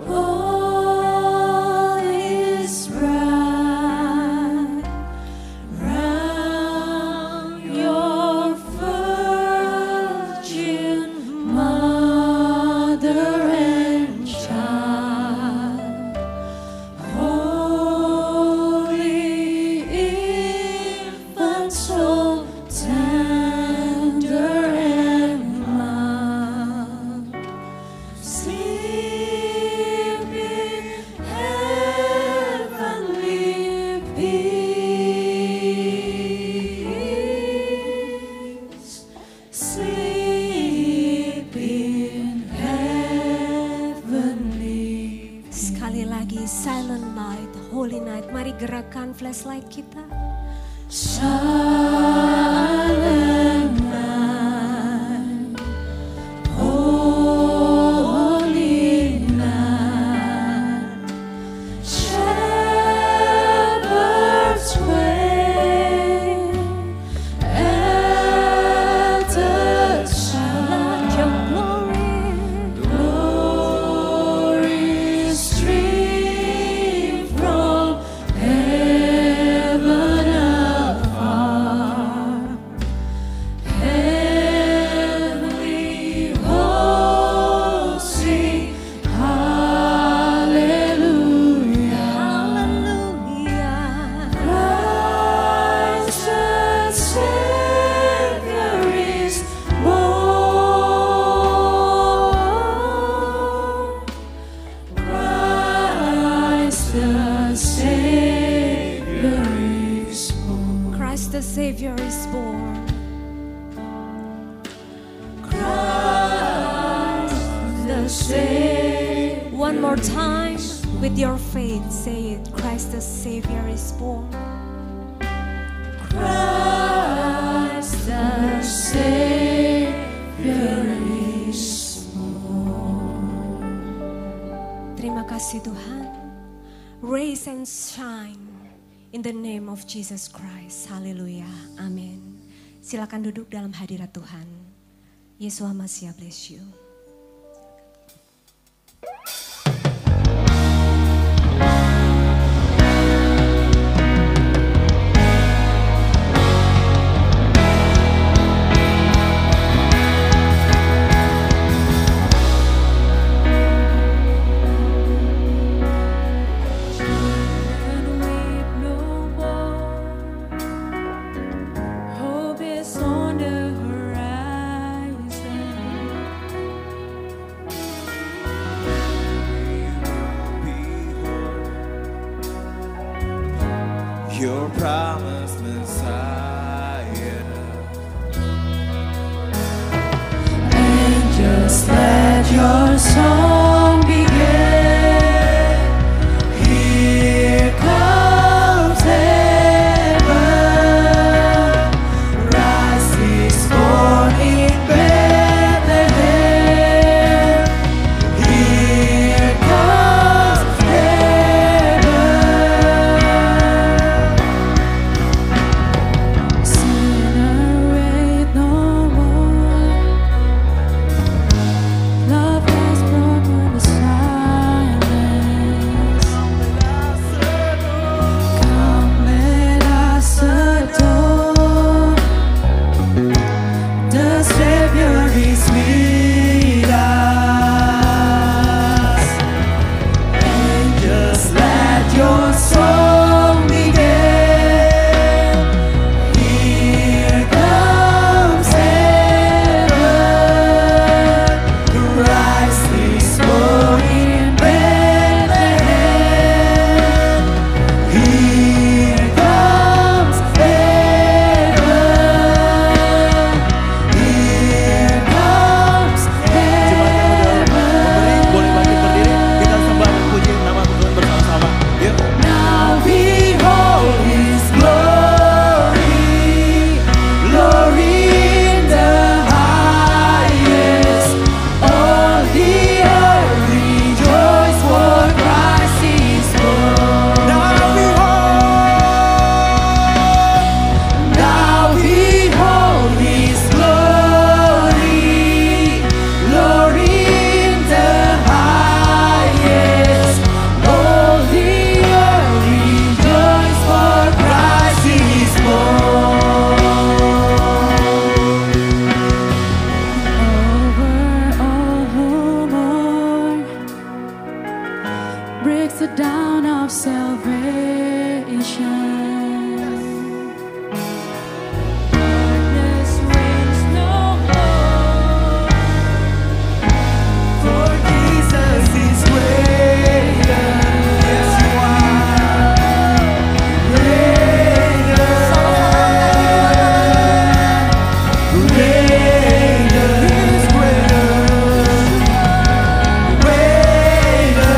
Speaker 18: all is bright, round your virgin mother and child, holy infant, so tender and mild, sleep in heavenly peace, sleep in heavenly. Sekali lagi, silent night, holy night. Mari gerakkan flashlight kita. Silent night, holy night, shepherds wait at the sound of glory, glory stream from heaven afar, heavenly hosts sing hallelujah, hallelujah. Christ the Savior is born. Christ the Savior is born. Christ the Savior is born. Christ the Savior. One more time with your faith, say it. Christ the Savior is born. Christ the Savior is born. Terima kasih Tuhan. Raise and shine in the name of Jesus Christ. Haleluya. Amin. Silakan duduk dalam hadirat Tuhan. Yeshua Mashiach bless you.
Speaker 12: Hope is on the horizon.
Speaker 19: Your promised Messiah.
Speaker 12: And just let your song begin. Here comes heaven. Christ is born in Bethlehem. Here comes heaven. the dawn of salvation. Darkness reigns no more. For Jesus is greater. Yes, you are. Greater. Greater. He's greater. Greater.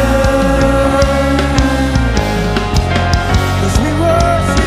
Speaker 12: 'Cause we worship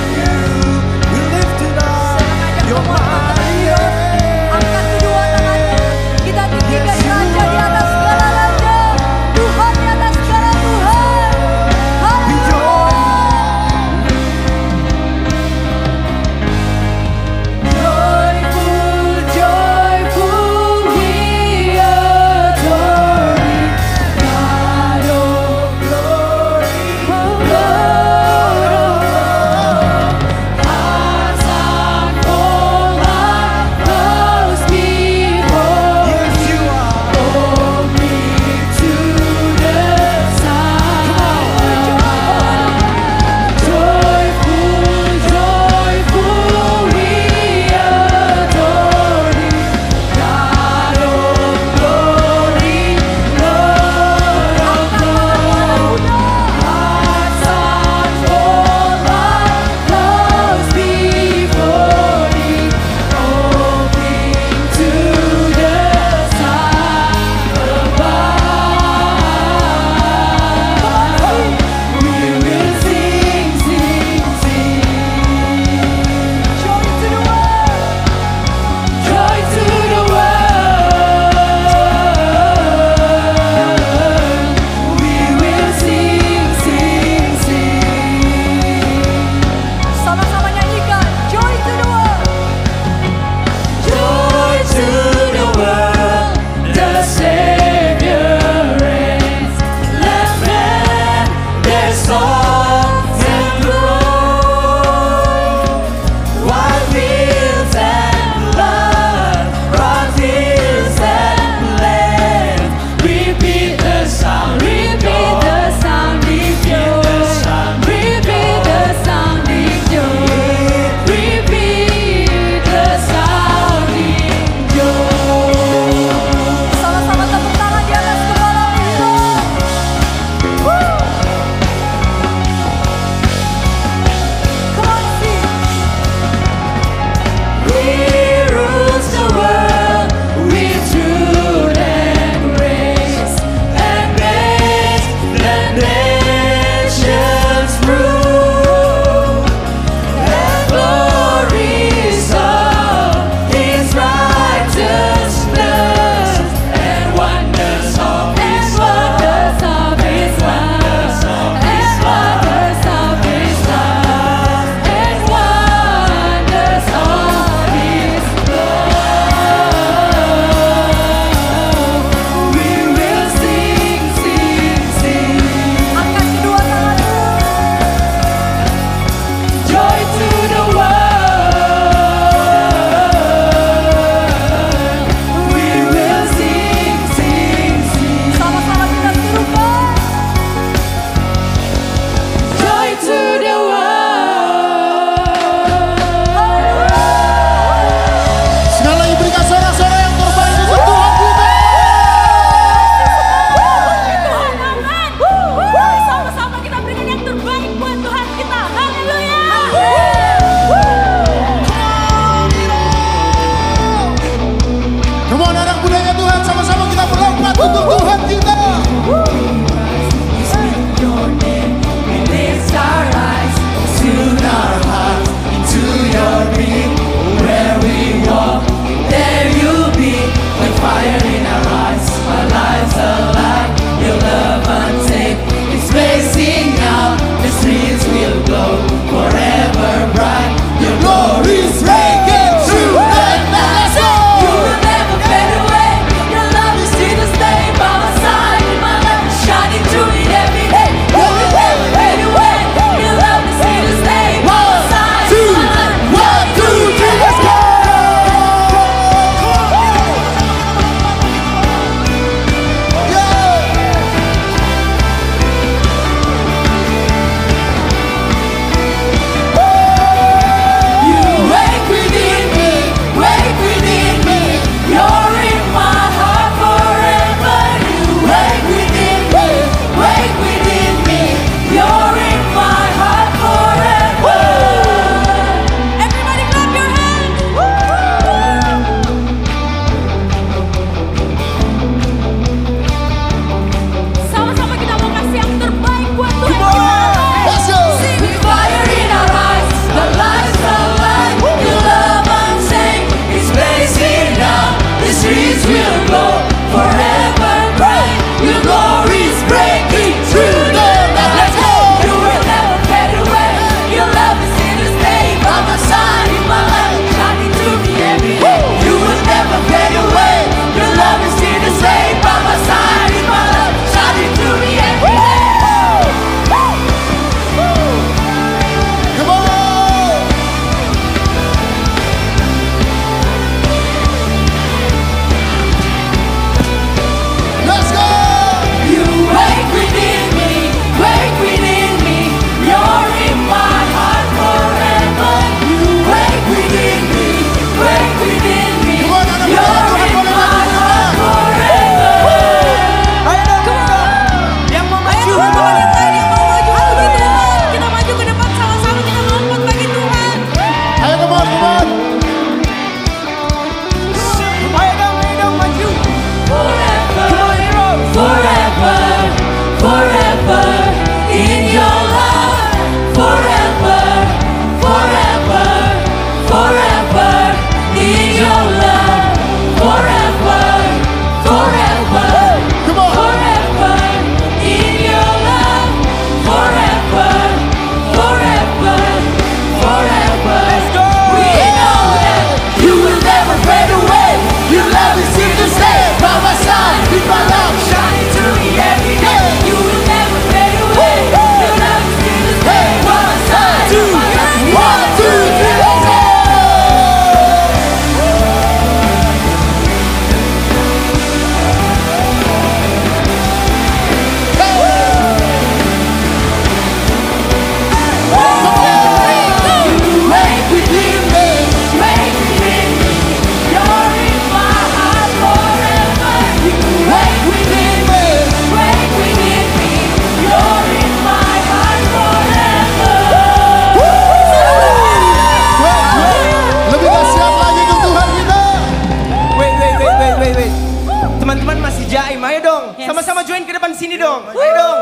Speaker 20: ke depan sini dong. Ayo dong.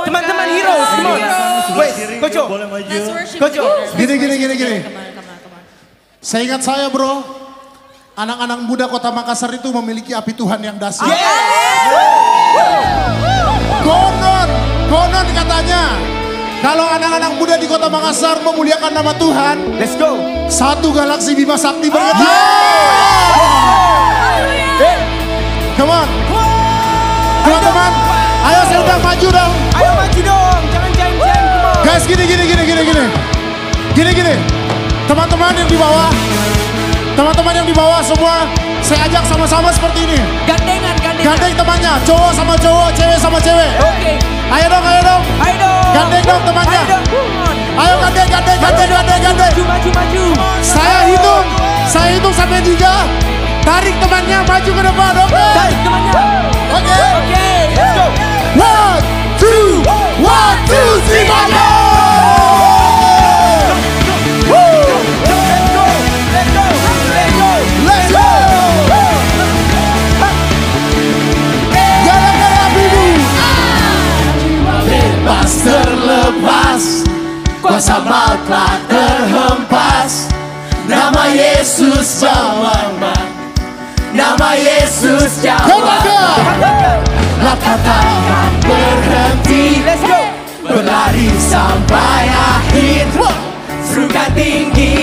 Speaker 20: Teman-teman heroes, come on. Wait, Koco. Koco.
Speaker 8: Gini. Saya ingat saya bro, anak-anak muda Kota Makassar itu memiliki api Tuhan yang dahsyat. Konon katanya, kalau anak-anak muda di Kota Makassar memuliakan nama Tuhan,
Speaker 20: let's go.
Speaker 8: Satu galaksi Bima Sakti bergetar. Come on. Teman-teman, ayo saya undang maju dong.
Speaker 20: Ayo maju dong, jangan jeng-jeng.
Speaker 8: Guys, gini. Teman-teman yang di bawah semua, saya ajak sama-sama seperti ini. Gandeng temannya, cowok sama cowok, cewek sama cewek.
Speaker 20: Oke.
Speaker 8: Ayo dong. Gandeng dong temannya. Ayo gandeng.
Speaker 20: Maju.
Speaker 8: Saya hitung sampai 3. Tarik temannya maju ke depan, oke?
Speaker 20: Tarik temannya.
Speaker 8: Oke.
Speaker 20: Let's go.
Speaker 8: 1, 2, 3, maju! Let's go! Gara-gara bidu. Bebas terlepas, kuasa maut telah terhempas. Nama Yesus jawab. Nama Yesus jawab. Langkah tangan berhenti.
Speaker 20: Let's go.
Speaker 8: Berlari sampai akhir. Serukan tinggi